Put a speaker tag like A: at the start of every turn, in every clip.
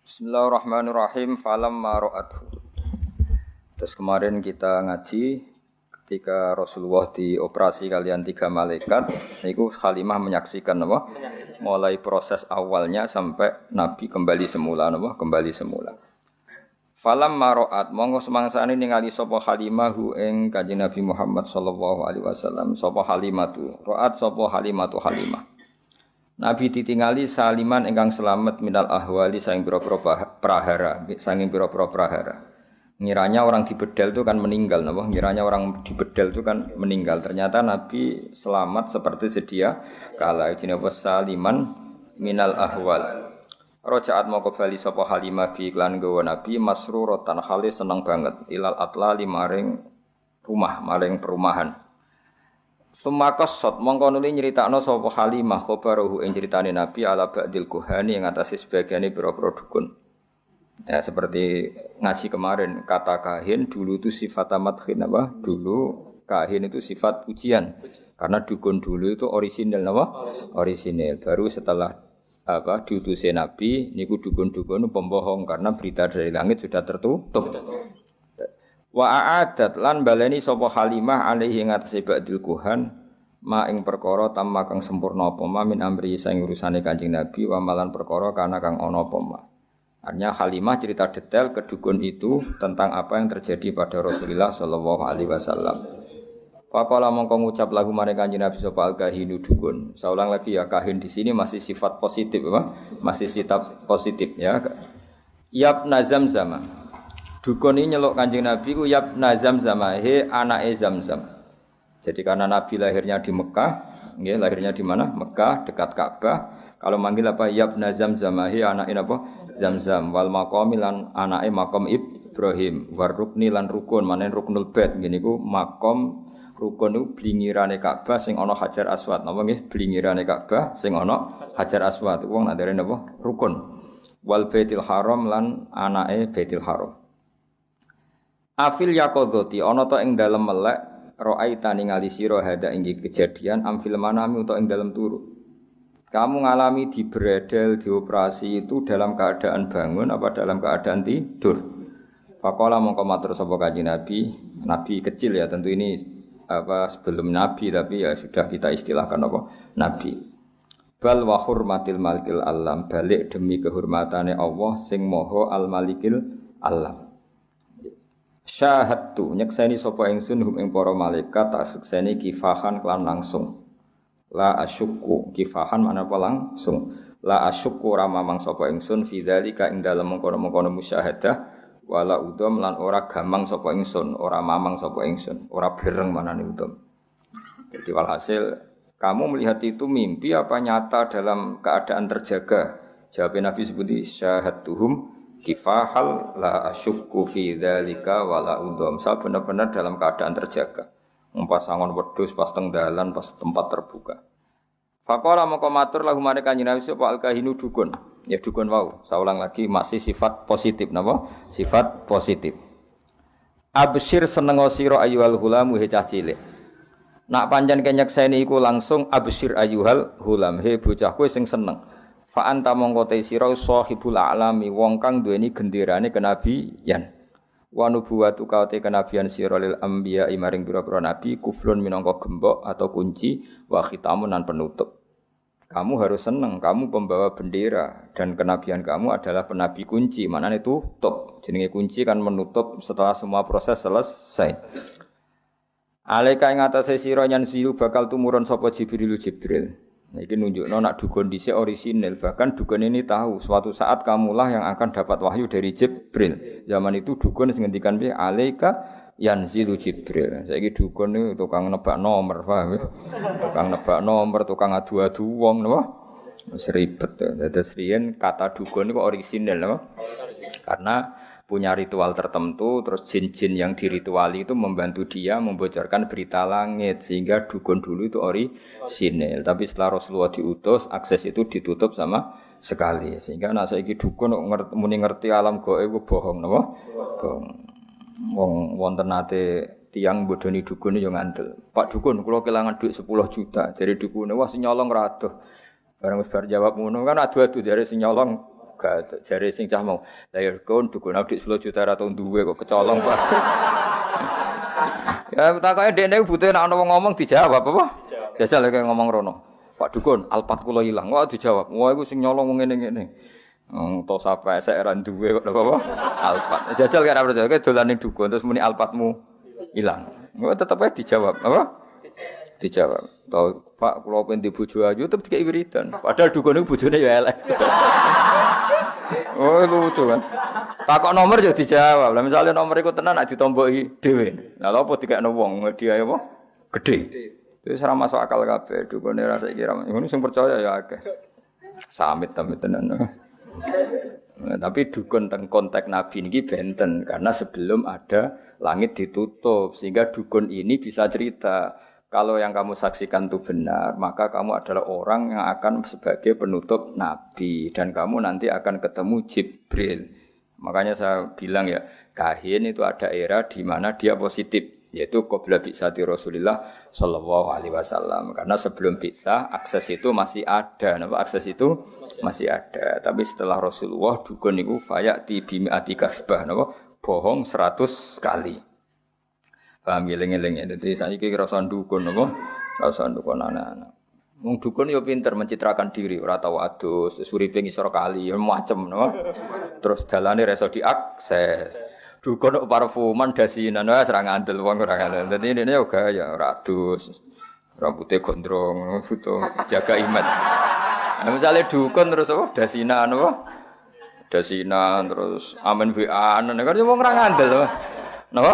A: Bismillahirrahmanirrahim. Falamma ra'athu. Terus kemarin kita ngaji ketika Rasulullah dioperasi kalian 3 malaikat, niku Halimah menyaksikan apa? Mulai proses awalnya sampai Nabi kembali semula napa? Kembali semula. Falamma ra'at monggo semangsane ningali sapa Halimah ing Kanjeng Nabi Muhammad sallallahu alaihi wasallam. Sapa Halimatu? Ra'at sapa Halimatu Halimah. Nabi ditingali saliman ingkang selamat minal ahwali saking pira-pira prahara, saking pira-pira prahara. Ngiranya orang di bedel itu kan meninggal, napa? Ngiranya orang di bedel itu kan meninggal. Ternyata Nabi selamat seperti sedia kala jenenge saliman minal ahwal. Rojaat moko bali sapa Halimah bi iklan gawa Nabi masruratan khalis seneng banget ilal atlali maring rumah, maring perumahan. Sumakas sot mongko nuli nyritakno sapa Halimah khabaruhu ing critane Nabi ala ba'dil kuhani ing atase sebagiane pira-pira dukun. Ya seperti ngaji kemarin kata kahin dulu itu sifat madkhin apa? Dulu kahin itu sifat pujian. Karena dukun dulu itu orisinal apa? Orisinal. Baru setelah apa diutusé Nabi niku dukun-dukun pembohong karena berita dari langit sudah tertutup. Wa a'adat lan baleni sapa Halimah alaihi ing atase ba'dil kuhan ma ing perkara tamma kang sempurna apa ma min amri sing urusane Kanjeng Nabi wa malan perkara kana kang ana apa ma. Artinya Halimah cerita detail ke dukun itu tentang apa yang terjadi pada Rasulullah sallallahu alaihi wasallam. Faqala mongko ngucap lagu marang Kanjeng Nabi sapa al-kahinu dukun. Saya ulang lagi ya, kahin di sini masih sifat positif apa? Masih sifat positif ya. Yabna Zamzam. Dukun ini nyeluk Kanjeng Nabi ku yabna Zamzam, he anake Zamzam. Jadi karena Nabi lahirnya di Mekah, nggih lahirnya di mana? Mekah dekat Ka'bah. Kalau manggil apa yabna Zamzam, he anake napa? Zamzam wal maqami lan anake maqam Ibrahim, war rukni lan rukun, manen ruknul bait ngene iku maqam rukun niku blingirane Ka'bah sing ana Hajar Aswad. Napa nggih blingirane Ka'bah sing ana Hajar Aswad. Wong nak darene napa? Rukun. Wal Baitul Haram lan anake Baitul Haram. Afil yakodoti ana ta ing dalem melek ra'aita ningali sira hada ing kejadian amfil manami utawa ing dalem turu. Kamu ngalami di bredel dioperasi itu dalam keadaan bangun apa dalam keadaan tidur? Faqala mongko matur sapa Kanjeng Nabi, Nabi kecil ya tentu ini apa sebelum Nabi tapi ya sudah kita istilahkan apa Nabi. Bal wa hurmatil malikil alam balik demi kehormatane Allah sing Maha al malikil alam. Syahadtu nyekseni sapa ingsun hum ing para malaikat tak sekseni kifahan kelan langsung. La asyukku kifahan makna apa langsung. La asyukku ramamang sapa ingsun fi dzalika ing dalem mengkono-mengkono musyahadah wala udom lan ora gamang sapa ingsun, ora mamang sapa ingsun, ora bereng manane udom. Jadi walhasil kamu melihat itu mimpi apa nyata dalam keadaan terjaga? Jawab Nabi sebuti syahadtuhum kifahal la asyukku fi dzalika wala udham. Saya benar-benar dalam keadaan terjaga. Pasangan wedhus pas teng dalan pas tempat terbuka. Faqala maka matur lahu marang Kanjeng Nabi sapa al-kahinu dukun. Ya dukun wau. Saya ulang lagi masih sifat positif napa? Sifat positif. Absyir seneng sira ayyuhal hulamu he cah cilik. Nak pancen kenyekseni iku langsung absyir ayyuhal hulam he bocah kowe sing seneng. Fa anta mongko te sira sahibul alami wong kang duweni genderane kenabian. Wa nubuwatu kaute kenabian sira lil anbiya maring pira-pira nabi kuflun minangka gembok atau kunci wa khitamun lan penutup. Kamu harus seneng, kamu pembawa bendera dan kenabian kamu adalah penabi kunci. Maknane tutup. Jenenge kunci kan menutup setelah semua proses selesai. Alaika ing atase sira nyanzilu bakal tumurun sapa Jibril. Nah, ini nunjukno nak dukun dhisik orisinil, bahkan dukun ini tahu suatu saat kamulah yang akan dapat wahyu dari Jibril. Zaman itu dukun sing ngendikan piye alaika yanzilu Jibril. Saiki dukun niku tukang nebak nomor, paham ya? Tukang nebak nomor, tukang adu-adu wong napa? Wis ribet. Dados riyen kata dukun niku orisinil napa? Karena punya ritual tertentu, terus jin-jin yang dirituali itu membantu dia membocorkan berita langit, sehingga dukun dulu itu orisinil. Tapi setelah Rasulullah diutus, akses itu ditutup sama sekali, sehingga nak saiki dukun muni ngerti alam gaib ku bohong napa? Bohong. Wong wonten nate tiyang bodoni dukun yo ngandel. Pak dukun, kula kelangan duit 10 juta. Dari dukune wah sing nyolong ra adoh. Bareng wis bar jawab ngono kan adu-adu dari sing nyolong Gak jare sing cah mau. Lah ya kon dukun adik 10 juta ra tau duwe kok kecolong, Pak. Ya takoke dekne butuh nek ana wong ngomong dijawab apa? Jajal lek ngomong rono. Pak dukun, alpat kula ilang. Wah dijawab. Wah iku sing nyolong wong ngene-ngene. To sapa esek ra duwe kok apa? Alpat. Jajal kira percaya dolane dukun terus muni alpatmu ilang. Kok tetep ae dijawab, apa? Dijawab. Tau Pak kula pengen bojo ayu tetep dikek wiridan. Padahal dukun iku bojone ya elek. Oh lucu kan. Takok nomor ya dijawab. Lah misale nomor iku tenan nek ditomboki dhewe. Lah lha apa dikekno wong dia apa? Gedhe. Wis ora masuk akal kabeh dukune ra saiki ra. Ngono sing percaya ya akeh. Samit-samit tenan. Nah, tapi dukun teng konteks Nabi niki benten karena sebelum ada langit ditutup sehingga dukun ini bisa cerita kalau yang kamu saksikan itu benar maka kamu adalah orang yang akan sebagai penutup Nabi dan kamu nanti akan ketemu Jibril. Makanya saya bilang ya kahin itu ada era di mana dia positif yaitu qabla bi'tsati Rasulillah sallallahu alaihi wasallam karena sebelum bi'tsah akses itu masih ada akses itu masih ada tapi setelah Rasulullah dukun niku fayati bimi'ati kasbah bohong 100 kali paham eling-eling dadi saiki kira dukun rasa dukun anak-anak wong dukun yo pinter mencitrakan diri ora tau adus uripe ngisor kali macem terus dalane reso diakses dukun parfuman dasinan wis ora ngandel wong ora ngandel. Dadi ini yo gaya ratus. Rambutnya gondrong, foto jaga image. Nah, misalnya dukun terus apa? Dasinan apa? Dasinan terus amen WA-an kan wong ora ngandel. Napa?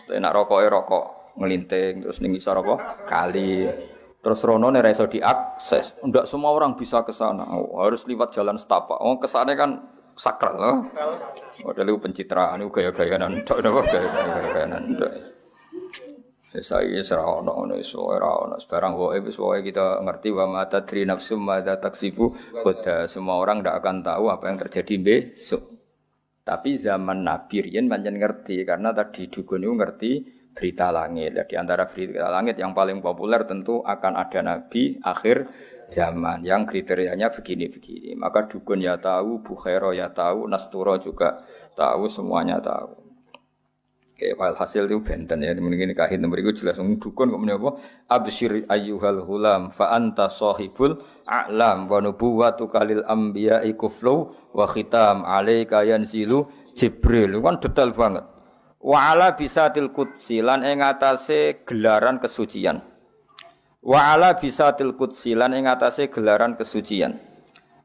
A: Nek rokok ngelinting terus ning isor apa? Kali. Terus rono nek iso diakses. Ndak semua orang bisa ke sana. Harus lewat jalan setapak. Wong kesane kan sakral loh. Padahal itu pencitraan, itu gaya-gayaan tok napa gaya-gayaan tok. Saya serono sebarang wae wis wae kita ngerti wa ma tadri nafsum madza taksibu qad semua orang ndak akan tahu apa yang terjadi besok. Tapi zaman Nabi riyen pancen ngerti karena tadi dukun itu ngerti berita langit. Di antara berita langit yang paling populer tentu akan ada nabi akhir zaman yang kriterianya begini-begini. Maka dukun ya tahu, Bukhaira ya tahu, Nasturo juga tahu, semuanya tahu. Oke, hasil itu benten ya. Mungkin kahin nomor itu jelas dukun kok menapa? Absyir ayyuhal hulam fa anta sahibul a'lam wa nubuwatu kalil anbiya'i kuflu wa khitam alayka yanzilu Jibril. Kan detail banget. Wa ala bisatil qudsi lan ing atase gelaran kesucian. Wa ala bisatil qudsi lan ing atase gelaran kesucian.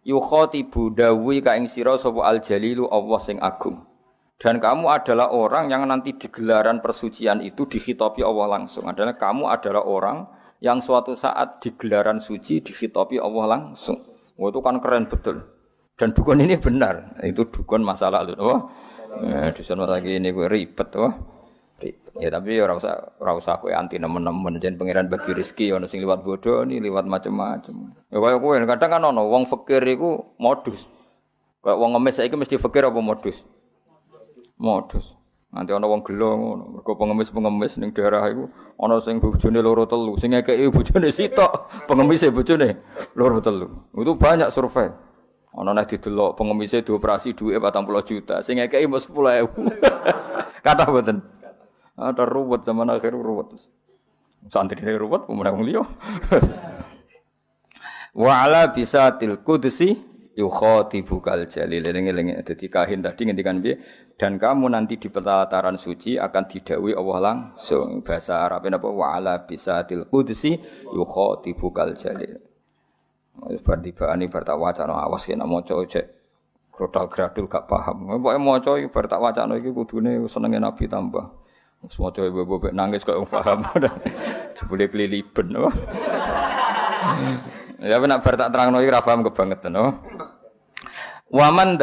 A: Yukhatibu dawi ka ing sira sapa al jalilu Allah sing agung. Dan kamu adalah orang yang nanti di gelaran persucian itu dikhitabi Allah langsung. Adalah kamu adalah orang yang suatu saat di gelaran suci dikhitabi Allah langsung. Wah itu kan keren betul. Dan dukun ini benar. Itu dukun masa lalu. Oh, dukun masa ini ribet. Oh. Ya tapi ora usah kowe anti nemen-nemen jen pangeran bagi rezeki ono sing liwat bodoh ni liwat macam-macam. Ya kaya kowe kadang kan ono wong fakir iku modus. Kayak wong ngemis saiki mesti fakir apa modus? Modus. Nanti ono wong gelo ngono. Mergo pengemis ning daerah iku ono sing bojone loro telu, sing ngekeki bojone sitok, pengemise bojone loro telu. Itu banyak survei. Ono nek didelok pengemise dioperasi duwe 40 juta, sing ngekeki mung 10.000. Kata mboten. Ada ruwet zaman akhir ruwet. Santri ini ruwet, pemenang liya. Wa ala bisatil qudsi yukhatibukal jalil. Eling-eling dadi kahin tadi ngendikan piye? Dan kamu nanti di pelataran suci akan didhawuhi Allah langsung. Bahasa Arabnya apa? Wa ala bisatil qudsi yukhatibukal jalil. Wis bar tibaane bar tak wacana awas yen maca cek grodal-gradul gak paham. Pokoke maca iki bar tak wacana iki kudune senenge Nabi tambah. Semua cewek bebek nangis kok yang paham. Jebule keliliben. Ya benak bar tak terangno iki ra paham kebangetan. Waman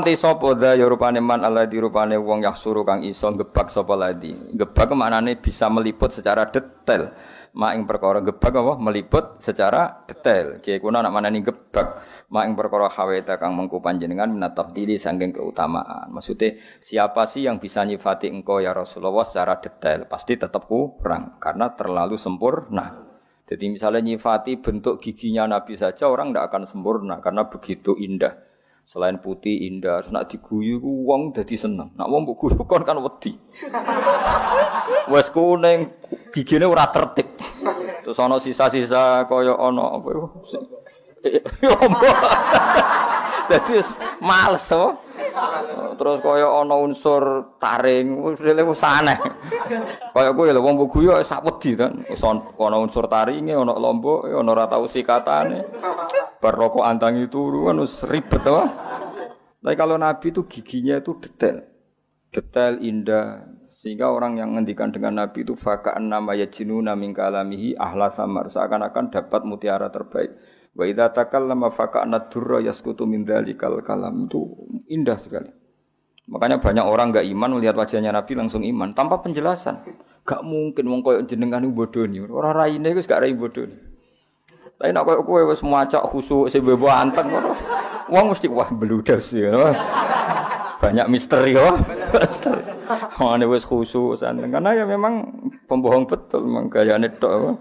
A: te sapa da ya rupane man alladzi rupane wong yahsuru kang iso gebak sapa ladi. Gebak maknane bisa meliput secara detail. Mak ing perkara gebak apa meliput secara detail. Kiye kuna nak manani gebak. Mak ing perkara haweta kang mengku panjenengan minat tafdili saking keutamaan. Maksudnya siapa sih yang bisa nyifati engkau ya Rasulullah secara detail? Pasti tetap kurang karena terlalu sempurna. Jadi misalnya nyifati bentuk giginya Nabi saja orang tidak akan sempurna karena begitu indah. Selain putih indah, nak diguyu ku wong dadi seneng. Nak wong mbok guyu kon kan wedi. Wes kuning gigine ora tertib. Terus ana sisa-sisa kaya ana apa yo. Dadi males oh. Terus kaya ana unsur taring, wis aneh. Kaya kowe lho wong mbok guyu sak wedi kan. Ana unsur taringe, ana lombok, ana ora tau sikatane. Bar rokok antangi turu kan wis ribet to. Tapi kalau Nabi itu giginya itu detail. Detail indah sehingga orang yang ngendikan dengan Nabi itu faka'an nama yajinuna min kalamihi ahla samar seakan-akan dapat mutiara terbaik. Wa idza takallama faka'ana durra yasqutu min dzalikal kalam itu indah sekali. Makanya banyak orang enggak iman melihat wajahnya Nabi langsung iman tanpa penjelasan. Gak mungkin wong koyo jenengan iku bodoni. Ora raine wis gak rai bodoni. Tapi nek koyo kowe wis muacak khusuk sebebo anteng ngono. Wong mesti wah bludas ya. Banyak misteri ya. Mane wis khusuk santen karena ya memang pembohong betul memang gayane tok.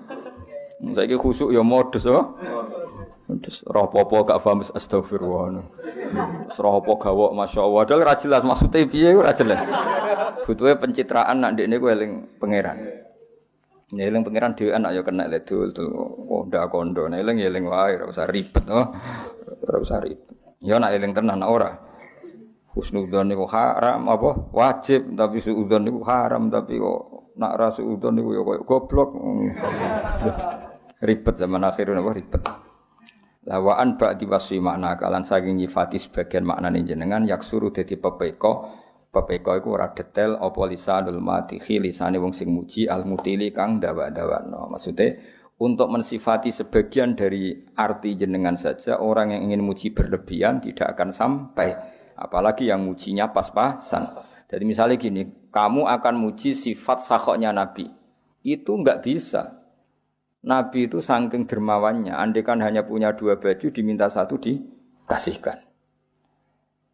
A: Saiki khusuk ya modus oh. Terus roh apa gak paham astagfirullah. Roh apa gawok masyaallah. Padahal ora jelas maksude piye ora jelas. Butuhe pencitraan nak ndekne kowe eling pangeran. Nek eling pangeran dhewean nak ya kena ledul ndak kondo. Nek eling wae ora usah ribet oh. Ora usah ribet. Ya nak eling tenan ora. Husnudzon niku haram apa wajib tapi suudzon niku haram tapi kok nak ra suudzon niku ya koyo goblok. Ribet zaman akhir napa ribet. Lawaan ba'di wasfi makna kalan saking nyifati sebagian maknane jenengan yaksuru dadi pepeko. Pepeko iku ora detail apa lisanul matihi lisane wong sing muji al mutili kang dawa-dawano. Maksude untuk mensifati sebagian dari arti jenengan saja orang yang ingin muji berlebihan tidak akan sampai. Apalagi yang mujinya pas-pasan. Jadi misalnya gini, kamu akan muji sifat sakhoknya Nabi. Itu enggak bisa. Nabi itu saking dermawannya, andaikan hanya punya 2 baju diminta 1 dikasihkan.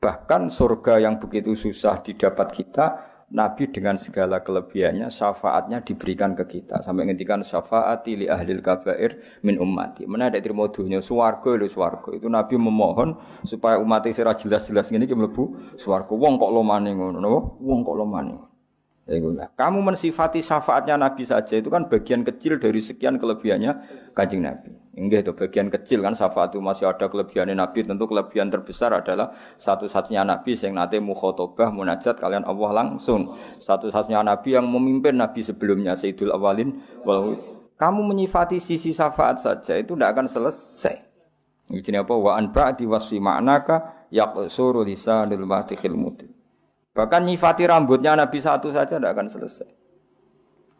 A: Bahkan surga yang begitu susah didapat kita, Nabi dengan segala kelebihannya syafaatnya diberikan ke kita. Sampai ngendikan syafaati li ahlil kabair min ummati. Mana ada terima dunya swarga lho swarga. Itu Nabi memohon supaya umat sira jelas-jelas ngene iki mlebu swarga. Wong kok lomane ngono napa? Wong kok lomane. Kamu mensifati syafaatnya Nabi saja itu kan bagian kecil dari sekian kelebihannya Kanjeng Nabi. Enggak itu bagian kecil kan syafaat itu masih ada kelebihannya Nabi. Tentu kelebihan terbesar adalah satu-satunya Nabi yang nate mukhotobah munajat kalian Allah langsung. Satu-satunya Nabi yang memimpin Nabi sebelumnya Sayyidul Awalin. Kamu menyifati sisi syafaat saja itu tidak akan selesai. Ini apa? Wa an ba'di wasfi ma'naka yaqsuru lisanul matikhil mutin. Bahkan nyifati rambutnya Nabi satu saja tidak akan selesai.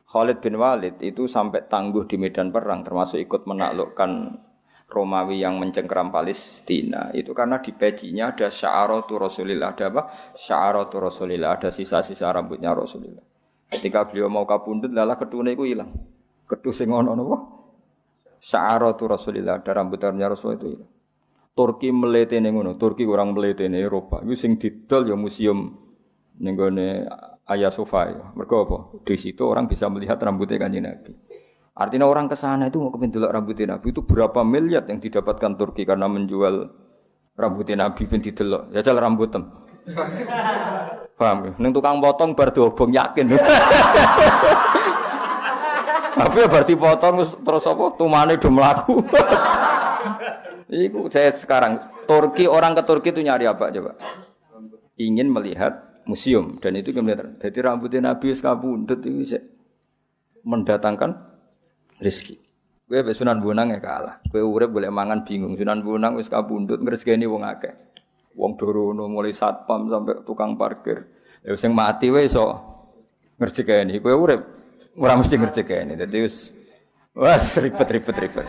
A: Khalid bin Walid itu sampai tangguh di medan perang, termasuk ikut menaklukkan Romawi yang mencengkeram Palestina. Itu karena di pecinya ada sya'aratu Rasulillah. Ada apa? Sya'aratu Rasulillah. Ada sisa-sisa rambutnya Rasulillah. Ketika beliau mau kapundhut, lala ketune itu hilang. Ketu sing ono napa? Sya'aratu Rasulillah. Ada rambut-rambutnya Rasul itu hilang. Turki meletene ngono. Turki kurang meletene Eropa. Itu sing didol ya museum nenggone Hagia Sophia. Mergo apa? Di situ orang bisa melihat rambutnya Kanjeng Nabi. Artinya orang ke sana itu mau kepen delok rambutnya Nabi itu berapa miliar yang didapatkan Turki karena menjual rambutnya Nabi ben didelok. Ya jal rambutem. Paham ya? Ning tukang potong bar diobong yakin. Tapi ya berarti potong terus apa? Tumane do mlaku. Iku saya sekarang Turki orang ke Turki itu nyari apa coba? Ingin melihat museum dan itu kemudian jadi rambutnya Nabi kabundut itu bisa mendatangkan rezeki. Kowe wis Sunan Bonang ya kalah. Kowe urip boleh mangan bingung. Sunan Bonang wis kabundut ngresgeni wong akeh. Wong dorono mulai satpam sampai tukang parkir. Ya sing mati wae iso ngrejekeni. Kowe urip ora mesti ngrejekeni. Dadi wis ribet.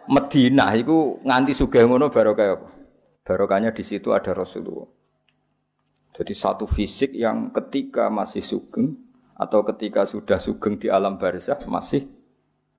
A: Madinah iku nganti sugih ngono barokah apa? Barokahnya di situ ada Rasulullah. Jadi satu fisik yang ketika masih sugeng atau ketika sudah sugeng di alam barzakh masih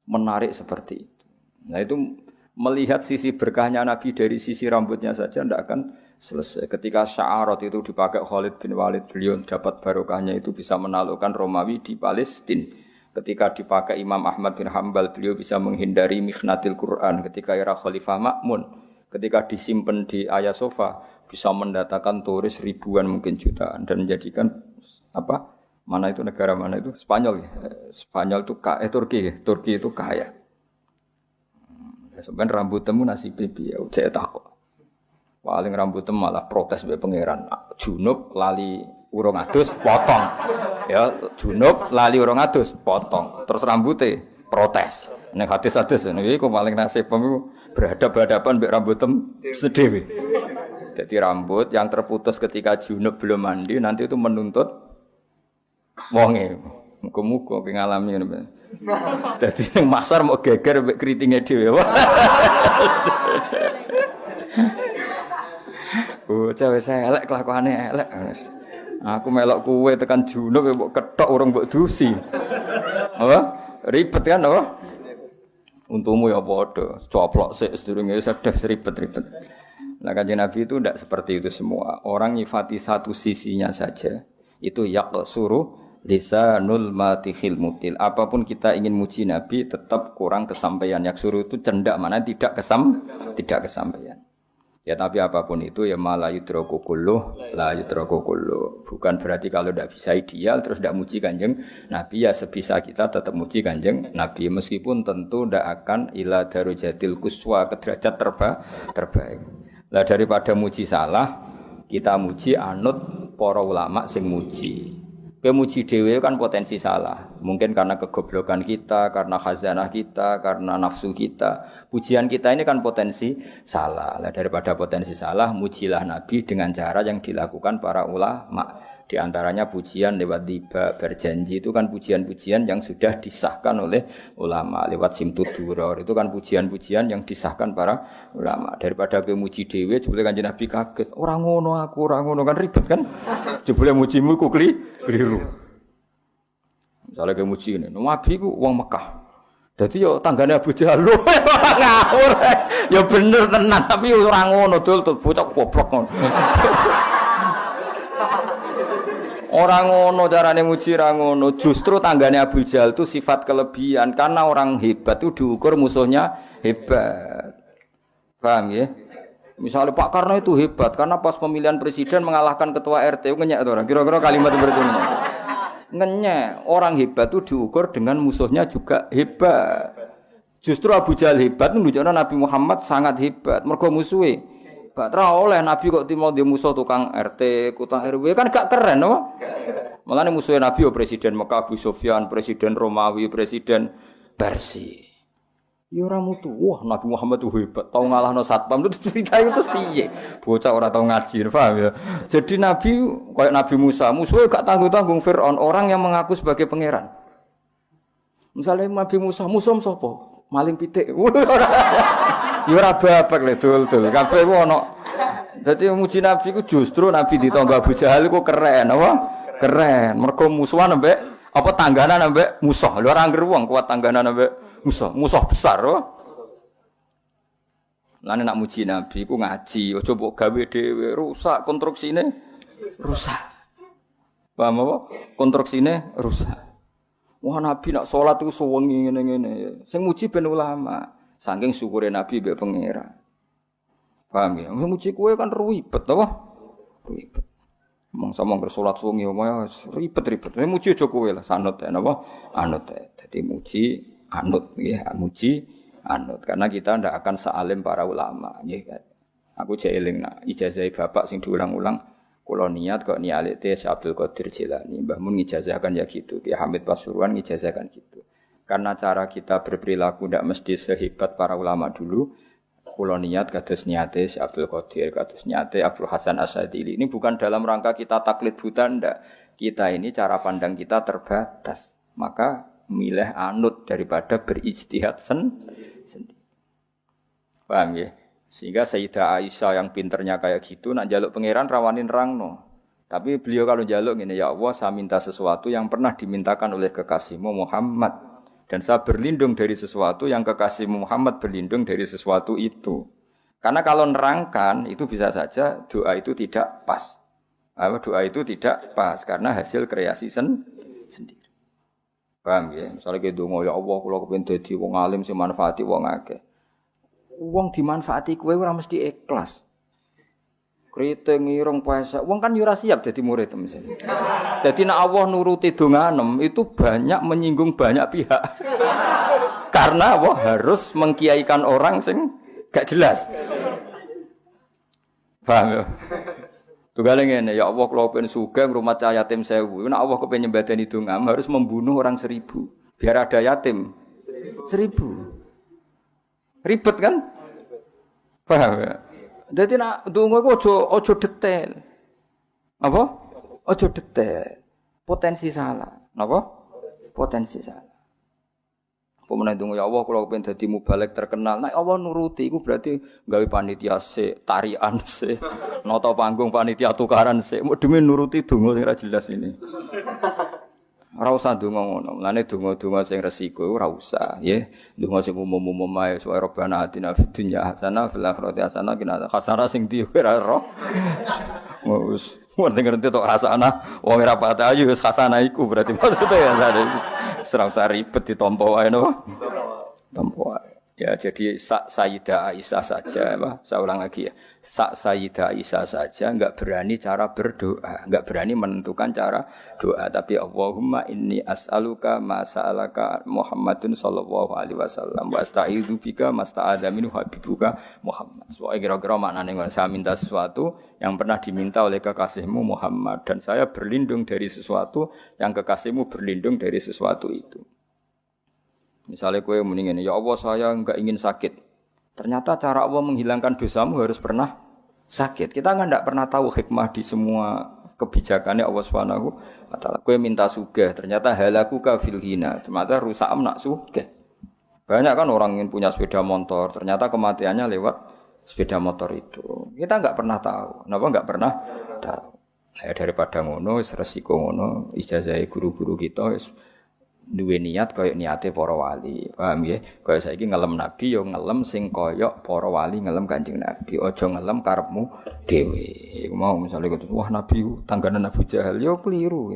A: menarik seperti itu. Nah itu melihat sisi berkahnya Nabi dari sisi rambutnya saja tidak akan selesai. Ketika sya'arat itu dipakai Khalid bin Walid, beliau dapat barokahnya itu bisa menaklukkan Romawi di Palestina. Ketika dipakai Imam Ahmad bin Hambal, beliau bisa menghindari mikhnatil Quran. Ketika era Khalifah Ma'mun, ketika disimpan di Ayah Sofa, bisa mendatangkan turis ribuan mungkin jutaan dan menjadikan apa? Mana itu negara mana itu? Spanyol ya. Spanyol itu Turki ya. Turki itu kaya. Sebenarnya rambut temu nasib pipi ya. Saya takut. Paling rambut temu malah protes be pangeran. Junub lali urung adus potong. Ya, junub lali urung adus potong. Terus rambutnya protes. Nek hadis-hadis niku iku paling nasib pemu berhadapan mbek rambut tem sedhewe. Jadi rambut yang terputus ketika junub belum mandi nanti itu menuntut wonge. Muga-muga ngalami ngono. Dadi ning masar mau geger mbek kritinge dhewe. Oh, cewek elek kelakuane elek. Aku melok kuwe tekan junub mbok kethok urung mbok dusi. Apa? Ribet kan apa? Untumu ya padha, coplok sik sedurunge sedes ribet-ribet. Nah, Kanjeng Nabi itu tidak seperti itu semua. Orang nyifati satu sisinya saja. Itu yaqsuru lisanul matihil mutil. Apapun kita ingin muji Nabi tetap kurang kesampaian. Yaqsuru itu cendak mana tidak kesampaian. Ya tapi apapun itu ya malah yudraku kulluh la yudraku kulluh. Bukan berarti kalau tidak bisa ideal terus tidak muji Kanjeng Nabi, ya sebisa kita tetap muji Kanjeng Nabi meskipun tentu tidak akan ila darujatil quswa ke derajat terbaik. Lah daripada muji salah kita muji anut para ulama sing muji. Muji dhewe kan potensi salah. Mungkin karena kegoblokan kita, karena khazanah kita, karena nafsu kita. Pujian kita ini kan potensi salah. Lah daripada potensi salah, mujilah Nabi dengan cara yang dilakukan para ulama. Di antaranya pujian lewat tiba berjanji itu kan pujian-pujian yang sudah disahkan oleh ulama. Lewat simtud duror itu kan pujian-pujian yang disahkan para ulama. Daripada kowe muji dhewe jebule Kanjeng Nabi kaget. Ora ngono aku, ora ngono kan ribet kan. Jebule mujimu ku keliru. Misalnya kowe muji ngene, Nabi ku wong Mekah. Dadi yo tanggane Abu Jahal ngawur. Ya bener tenan tapi ora ngono dul bocah goblok ngono. Orang ngono carane muji ra ngono. Justru tanggane Abu Jahal itu sifat kelebihan karena orang hebat itu diukur musuhnya hebat. Paham ya? Misalnya Pak Karno itu hebat karena pas pemilihan presiden mengalahkan ketua RT ngenyek to orang. Kira-kira kalimat seperti ini. Ngenyek, orang hebat itu diukur dengan musuhnya juga hebat. Justru Abu Jahal hebat menunjukkan Nabi Muhammad sangat hebat. Mergo musuhe Batra oleh Nabi kok timo di musuh tukang RT, kota RW kan gak keren apa? Mulane musuhnya Nabi yo presiden Mekah Abu Sufyan, presiden Romawi, presiden Persia. Ya ora mutu. Wah, Nabi Muhammad itu hebat, tau ngalahno satpam itu cerita itu piye? Bocah ora tau ngaji, paham ya? Jadi Nabi kayak Nabi Musa, musuhnya gak tanggung-tanggung Firaun, orang yang mengaku sebagai pangeran. Misalnya Nabi Musa, musuh sapa? Maling pitik. Ya ora babak le dul-dul. Kabeh ku ono. Dadi muji Nabi ku justru Nabi ditangga Abu Jahal ku keren apa? Keren. Mergo musuhan ambek apa tangganan ambek musuh. Lho ora angger wong kuat tangganan ambek musuh. Musuh besar apa? Lan nek muji Nabi ku ngaji, aja mbok gawe dhewe rusak konstruksine rusak. Paham apa? Konstruksine rusak. Wah Nabi nak salat ku suwengi ngene-ngene. Sing muji ben ulama. Saking syukure Nabi mbek pangeran. Paham ya? Muji kowe kan ribet apa? Ribet. Mong-mong salat suwengi omae ribet-ribet. Muji aja kowe lah sanut ya napa? Anut. Dadi muji anut nggih, muji anut karena kita ndak akan sealim para ulama nggih. Aku jek eling nak ijazah bapak sing diulang-ulang kula niat kok nialite Syekh Abdul Qadir Jilani. Mbah Mun ngijazahkan ya gitu. Ki Hamid Pasuruan ngijazahkan gitu. Karena cara kita berperilaku tidak mesti sehebat para ulama dulu. Kula niat kados niate Syekh Abdul Qadir, kados niate Abdul Hasan Asyadili. Ini bukan dalam rangka kita taklid buta ndak. Kita ini cara pandang kita terbatas. Maka milih anut daripada berijtihad sendiri. Paham ya? Sehingga Sayyidah Aisyah yang pinternya kayak gitu nak njaluk pangeran rawanin rangno. Tapi beliau kalau njaluk ngene, ya Allah, saya minta sesuatu yang pernah dimintakan oleh kekasihmu Muhammad. Dan saya berlindung dari sesuatu yang kekasih Muhammad berlindung dari sesuatu itu. Karena kalau nerangkan itu bisa saja doa itu tidak pas. Doa itu tidak pas karena hasil kreasi sendiri. Paham ya? Misalnya kita ndonga ya Allah kula kepengin dadi wong alim sing manfaati wong akeh. Wong dimanfaati kowe ora mesti ikhlas. Kriting ireng puasa, wong kan yo ora siap dadi murid misalnya. Dadi nek Allah nuruti donganem itu banyak menyinggung banyak pihak. Karena Allah harus mengkiaikan orang sing gak jelas. Paham ya? Tugale ngene, ya Allah kula pengen sugih ngrumat yatim 1000. Nek Allah kepengin nyembadani dongam harus membunuh orang 1000 biar ada yatim 1000. Ribet kan? Paham ya? Dadi nek ndonga iku aja detail. Apa? Aja detail. Potensi salah. Napa? Potensi salah. Pemenang ndonga ya Allah kula kepengin dadi mubalek terkenal. Nek Allah nuruti iku berarti gawe panitia sik, tarian sik, nata panggung panitia tukaran sik. Mau demi nuruti donga sing ora jelas ini. Ora usah donga ngono. Mulane donga-donga sing resiko ora usah, nggih. Donga sing umum-umum ae supaya Rabbana atina fid dunya hasanah fil akhirati hasanah qina hasanah sing di ora ro. Wis ngerti tok hasanah wong ora pati ayu wis hasanah iku berarti maksudnya ya sare. Ora usah ribet ditampa wae no. Tampa wae. Ya jadi Sayyidah Aisyah saja, saya ulang lagi ya. Sayyidah Aisyah saja enggak berani cara berdoa, enggak berani menentukan cara doa, tapi Allahumma inni as'aluka ma sa'alaka Muhammadun sallallahu alaihi wasallam wa asta'idzu bika masta'adza minhu habibuka Muhammad. So kira-kira maknane saya minta sesuatu yang pernah diminta oleh kekasihmu Muhammad dan saya berlindung dari sesuatu yang kekasihmu berlindung dari sesuatu itu. Misalnya kowe muni ngene, ya Allah saya enggak ingin sakit. Ternyata cara Allah menghilangkan dosamu harus pernah sakit. Kita kan enggak pernah tahu hikmah di semua kebijakannya Allah Subhanahu wa taala. Kowe minta sugih, ternyata halakuka fil ghina. Ternyata rusakam nak sugih. Banyak kan orang ingin punya sepeda motor, ternyata kematiannya lewat sepeda motor itu. Kita enggak pernah tahu. Napa enggak pernah tahu. Nah, daripada ngono wis resiko ngono, ijazah guru-guru kita wis duwe niat kaya niate para wali. Paham nggih? Kaya saiki ngelem nabi ya ngelem sing kaya para wali ngelem Kanjeng Nabi. Aja ngelem karepmu dhewe. Iku mau misale wah nabi tangganan Abu Jahal ya keliru.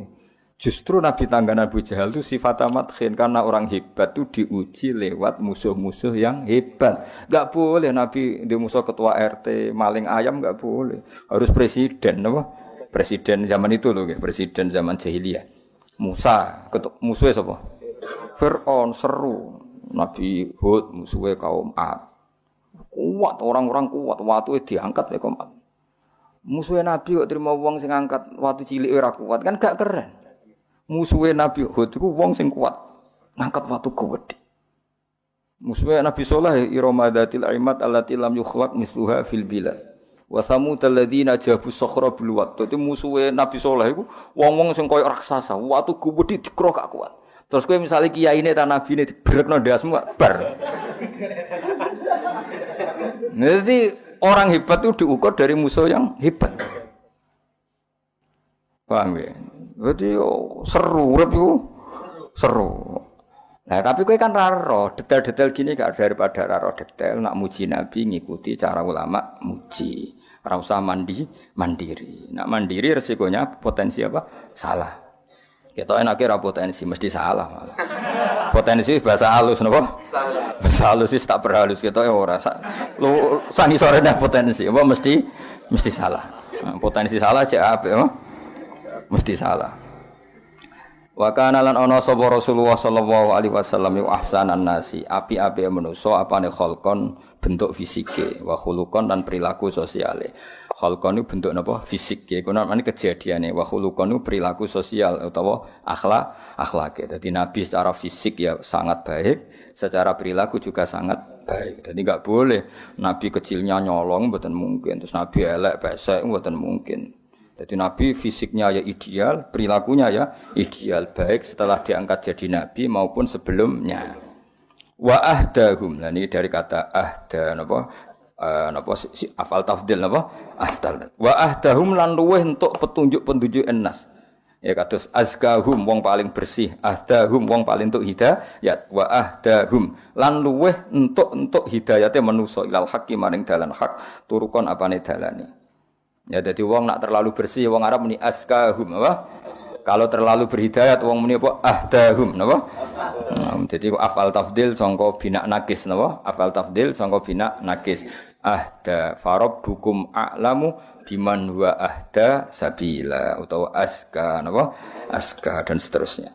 A: Justru nabi tangganan Abu Jahal itu sifat madkhin karena orang hebat itu diuji lewat musuh-musuh yang hebat. Enggak boleh nabi di musuh ketua RT maling ayam enggak boleh. Harus presiden apa? Presiden zaman itu loh, presiden zaman jahiliyah. Musa, musuhnya siapa? Fir'aun seru, Nabi Hud musuhnya kaum Ad. Kuat, orang-orang kuat, waktu diangkat ya kaum Ad. Musuhnya Nabi kok terima wong sing angkat waktu cilik ora kuat kan gak keren. Musuhnya Nabi Hud itu wong sing kuat, ngangkat waktu gede. Musuhnya Nabi Saleh iramadatil aimat allati lam yukhlaq misluha fil bilad. Wa samud alladziina jabu sakhra bil wat. Dadi musuhe Nabi Saleh iku wong-wong sing kaya raksasa, watu gede dikro gak kuat. Terus kowe misale kiyaine ta nabine dibrekno ndasmu bar. Jadi orang hebat itu diukur dari musuh yang hebat. Paham ya? Jadi seru urip iku seru. Nah, tapi kowe kan ra ro detail-detail gini gak daripada ra ro detail nak muji Nabi ngikuti cara ulama muji. Ora usah mandiri. Nak mandiri resikonya potensi apa? Salah. Kita enake ra potensi mesti salah malah. Potensi bahasa halus napa? Bahasa halus wis tak berhalus kita ora lu sangi sore nek potensi apa mesti salah. Nah, potensi salah cek apik apa? Mesti salah. Wa kana lan ana sapa Rasulullah sallallahu alaihi wasallam yu ahsanan nasi api-api manusa apane khalqon bentuk fisike wa khuluqon dan perilaku sosiale. Khalqon itu bentuk napa fisik ya kuna mane kejadiane wa khuluqon itu perilaku sosial utawa akhlak. Dadi nabi secara fisik ya sangat baik, secara perilaku juga sangat baik. Jadi enggak boleh nabi kecilnya nyolong mboten mungkin, terus nabi elek pesek mboten mungkin. Jadi Nabi fisiknya ya ideal, perilakunya ya ideal, baik setelah diangkat jadi Nabi maupun sebelumnya. Wa ahdahum, nah ini dari kata ahda, afal tafdil, afdal. Wa ahdahum lan luweh untuk petunjuk enas. Ya kados azkahum wong paling bersih, ahdahum wong paling untuk hidayat, wa ahdahum lan luweh untuk hidayate manusa ilal haqqi maring dalan hak, turukon apane dalane. Ya dadi wong nak terlalu bersih wong Arab muni askahum apa? Kalau terlalu berhidayat wong muni apa ahdahum napa? Jadi afal tafdil sangka bina nakis napa? Afal tafdil sangka bina nakis. Ahda farabbukum a'lamu biman huwa ahda sabila utawa aska napa? Aska dan seterusnya.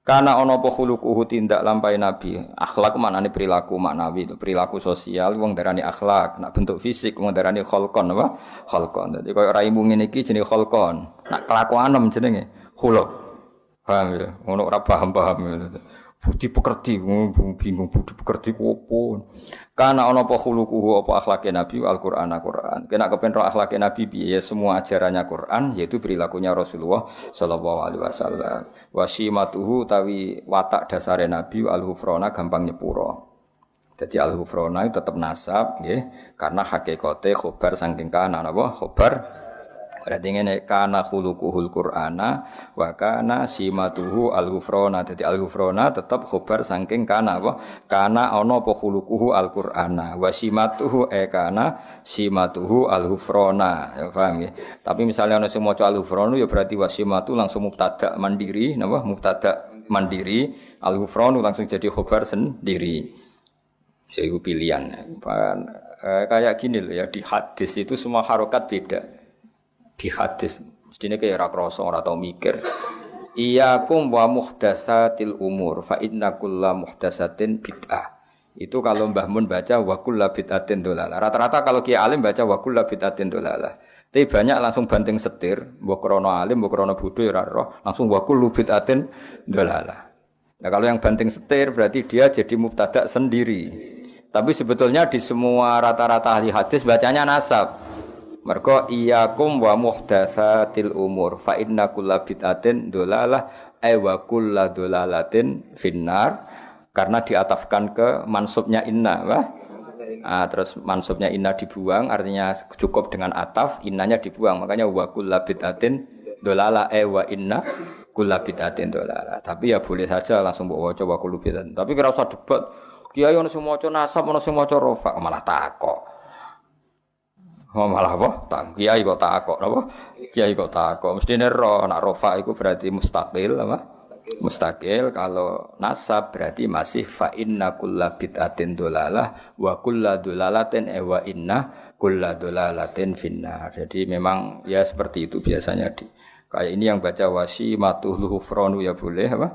A: Karena ana apa khuluquhu tindak lampahe nabi. Akhlak maknane perilaku maknawi itu perilaku sosial wong darani akhlak, nak bentuk fisik wong darani kholqon apa? Kholqon. Dadi koyo raimu ngene iki jenenge kholqon. Nak kelakuanem jenenge khuluq. Paham ya? Ono ora paham-paham. Budi pekerti bingung budi pekerti opo. Karena ana apa khuluquhu apa akhlake nabi Al-Qur'an Al-Qur'an. Kena kepen ro akhlake nabi piye semua ajarannya Quran yaitu perilakunya Rasulullah sallallahu alaihi wasallam. Wasimatuhu tawi watak dasare nabi al-hufrona gampang nyepuro. Jadi al-hufrona itu tetap nasab nggih karena hakikate khobar saking kana napa khobar berarti ngene kana khuluquhul qur'ana wa kana simatuhu al-hufrona. Jadi al-hufrona tetap khobar saking kana apa kana ana apa khuluquhu al-qur'ana wa simatuhu kana simatuhu al-hufrona. Ya paham ya. Tapi misalnya ana sing maca al-hufrona ya berarti wasimatu langsung mubtada mandiri napa mubtada mandiri al-hufronu langsung jadi khobar sendiri. Ya itu pilihan. Kayak gini loh ya di hadis itu semua harokat beda. Di hadis mestinya kayak ora krasa ora tau mikir. Iyyakum wa muhdatsatil umur fa inna kulla muhdatsatin bid'ah. Itu kalau Mbah Mun baca wa kullu bid'atin dolalah. Rata-rata kalau Kiai Alim baca wa kullu bid'atin dolalah. Tapi banyak langsung banting setir, mbok krana alim, mbok krana bodho ya ora roh, langsung wa kullu bid'atin dolalah. Nah kalau yang banting setir berarti dia jadi mubtada sendiri. Tapi sebetulnya di semua rata-rata ahli hadis bacanya nasab. Mergo iyyakum wa muhdatsatil umur fa inna kulla bid'atin dolalah ay wa kullu dolalatin finnar karena diatafkan ke mansubnya inna wah. Terus mansubnya inna dibuang artinya cukup dengan ataf innanya dibuang makanya wa kullu bid'atin dolalah ay wa inna kulla bid'atin dolalah. Tapi ya boleh saja langsung mbok waca wa kullu bid'atin. Tapi ora usah debat. Kiai ono sing maca nasab ono sing maca rafa malah takok. Malah apa? Kiai kok takok napa? Kiai kok takok. Mestine ro nek rafa iku berarti mustaqil apa? Mustaqil kalau nasab berarti masih fa inna kulla bid'atin dolalah wa kullu dolalatin wa inna kulla dolalatin finnar. Jadi memang ya seperti itu biasanya di kayak ini yang baca wasimatuhu hufranu ya boleh apa?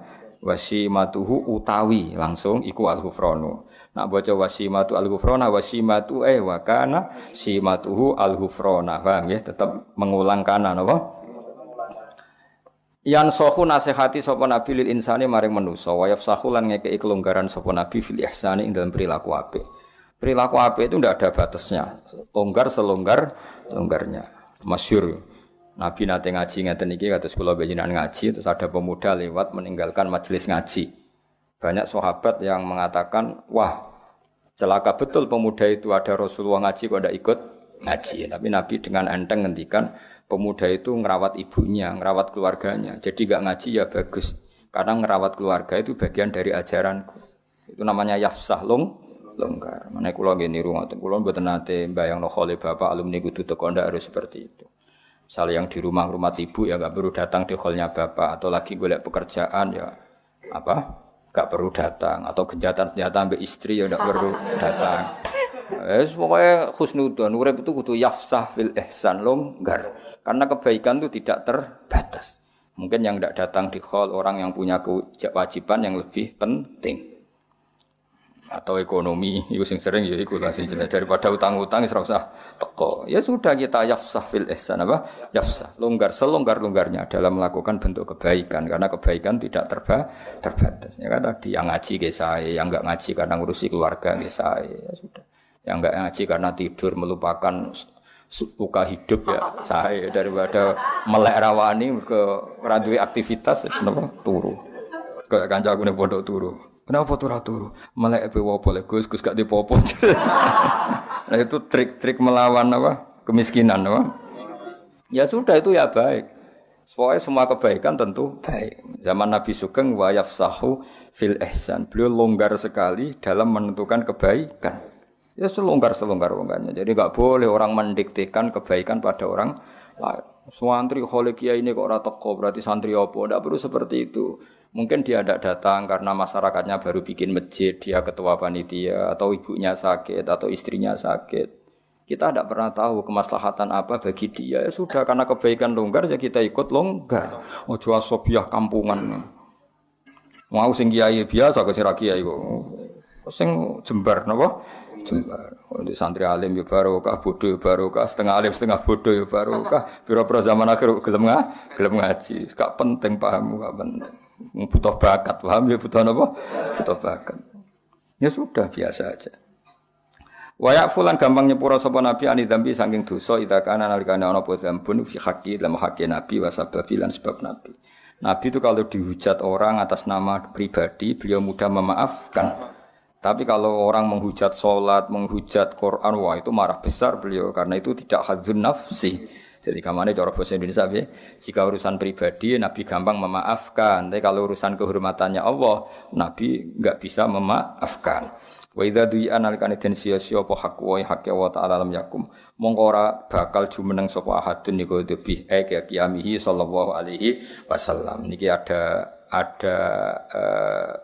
A: Wasimatuhu utawi langsung iku al-hufranu. Nak baca wasimatu al-hufrana wasimatu wa kana simatuhu al-hufrana. Paham ya? Tetap mengulang kana napa? Yan sohu nasihati sapa nabi lil insani maring manusa wa yafsahu lan ngekeki kelonggaran sapa nabi fil ihsani ing dalam perilaku apik. Perilaku apik itu ndak ada batasnya. Longgar selonggar-longgarnya. Masyhur. Nabi nate ngaji ngeten iki kados kula panjenengan ngaji terus ada pemuda lewat meninggalkan majelis ngaji. Banyak sahabat yang mengatakan, wah celaka betul pemuda itu ada Rasulullah ngaji kok tidak ikut ngaji. Tapi Nabi dengan enteng ngendikan pemuda itu ngerawat ibunya, ngerawat keluarganya. Jadi gak ngaji ya bagus. Karena ngerawat keluarga itu bagian dari ajaranku. Itu namanya yafsah longgar. Mana kula nggih niru ngoten. Kula mboten nate mbayangno khole bapak alumni kudu teko ndak harus seperti itu. Misalnya yang di rumah ibu ya gak perlu datang di hallnya bapak atau lagi golek pekerjaan ya apa? Gak perlu datang atau genjatan senjata ambek istri ya ndak perlu datang. Pokoknya khusnudon urip itu kudu yafsah fil ihsan longgar. Karena kebaikan itu tidak terbatas. Mungkin yang tidak datang di hall orang yang punya kewajiban yang lebih penting. Atau ekonomi, itu sing sering ya iku sing jelas daripada utang-utang wis ora usah teko. Ya sudah kita yafsah fil ihsan apa? Yafsah, longgar selonggar-longgarnya dalam melakukan bentuk kebaikan karena kebaikan tidak terbatas. Ya kan tadi yang ngaji ge sae, yang enggak ngaji karena ngurusi keluarga ge sae. Ya sudah. Yang enggak ngaji karena tidur melupakan suka hidup ya sae daripada melek rawani ke ora duwe aktivitas napa turu. Kayak kancaku ning pondok turu. Kenapa turu? Melek pe wopo le Gus gak dipopo. Nah itu trik-trik melawan apa? Kemiskinan apa? Ya sudah itu ya baik. Pokoknya semua kebaikan tentu baik. Zaman Nabi Sugeng wa yafsahu fil ihsan. Beliau longgar sekali dalam menentukan kebaikan. Ya selonggar-longgarnya. Jadi enggak boleh orang mendiktekan kebaikan pada orang lain. Santri khole kiai ini kok ora teko berarti santri apa? Tidak perlu seperti itu. Mungkin dia tidak datang karena masyarakatnya baru bikin masjid, dia ketua panitia atau ibunya sakit atau istrinya sakit. Kita tidak pernah tahu kemaslahatan apa bagi dia. Ya sudah karena kebaikan longgar ya kita ikut longgar. Ojo asobiah kampungan. Mau sing kiai biasa ke sira kiai kok. Sing jembar napa? Jembar. Untuk santri alim ya barokah, bodoh ya barokah, setengah alim setengah bodoh ya barokah. Pira-pira zaman akhir gelem ngaji. Gak penting paham, gak penting. Butuh bakat, paham ya butuh napa? Butuh bakat. Ya sudah biasa aja. Wayak fulan gampang nyepura sapa nabi ani dzambi saking dosa ida kana nalikane ana apa dzambun fi haqqi lam haqqi nabi wa sababi lan sebab nabi. Nabi itu kalau dihujat orang atas nama pribadi beliau mudah memaafkan. Tapi kalau orang menghujat salat, menghujat Quran, wah itu marah besar beliau karena itu tidak hadzun nafsi. Jadi kamane cara bahasa Indonesia ya, jika urusan pribadi Nabi gampang memaafkan, tapi kalau urusan kehormatannya Allah, Nabi enggak bisa memaafkan. Wa idza du'a nalikane den sia-sia apa hak wa hak wa ta'ala lam yakum mongko ora bakal jumeneng sapa ahadun niku debi qiyamihi sallallahu alaihi wasallam niki ada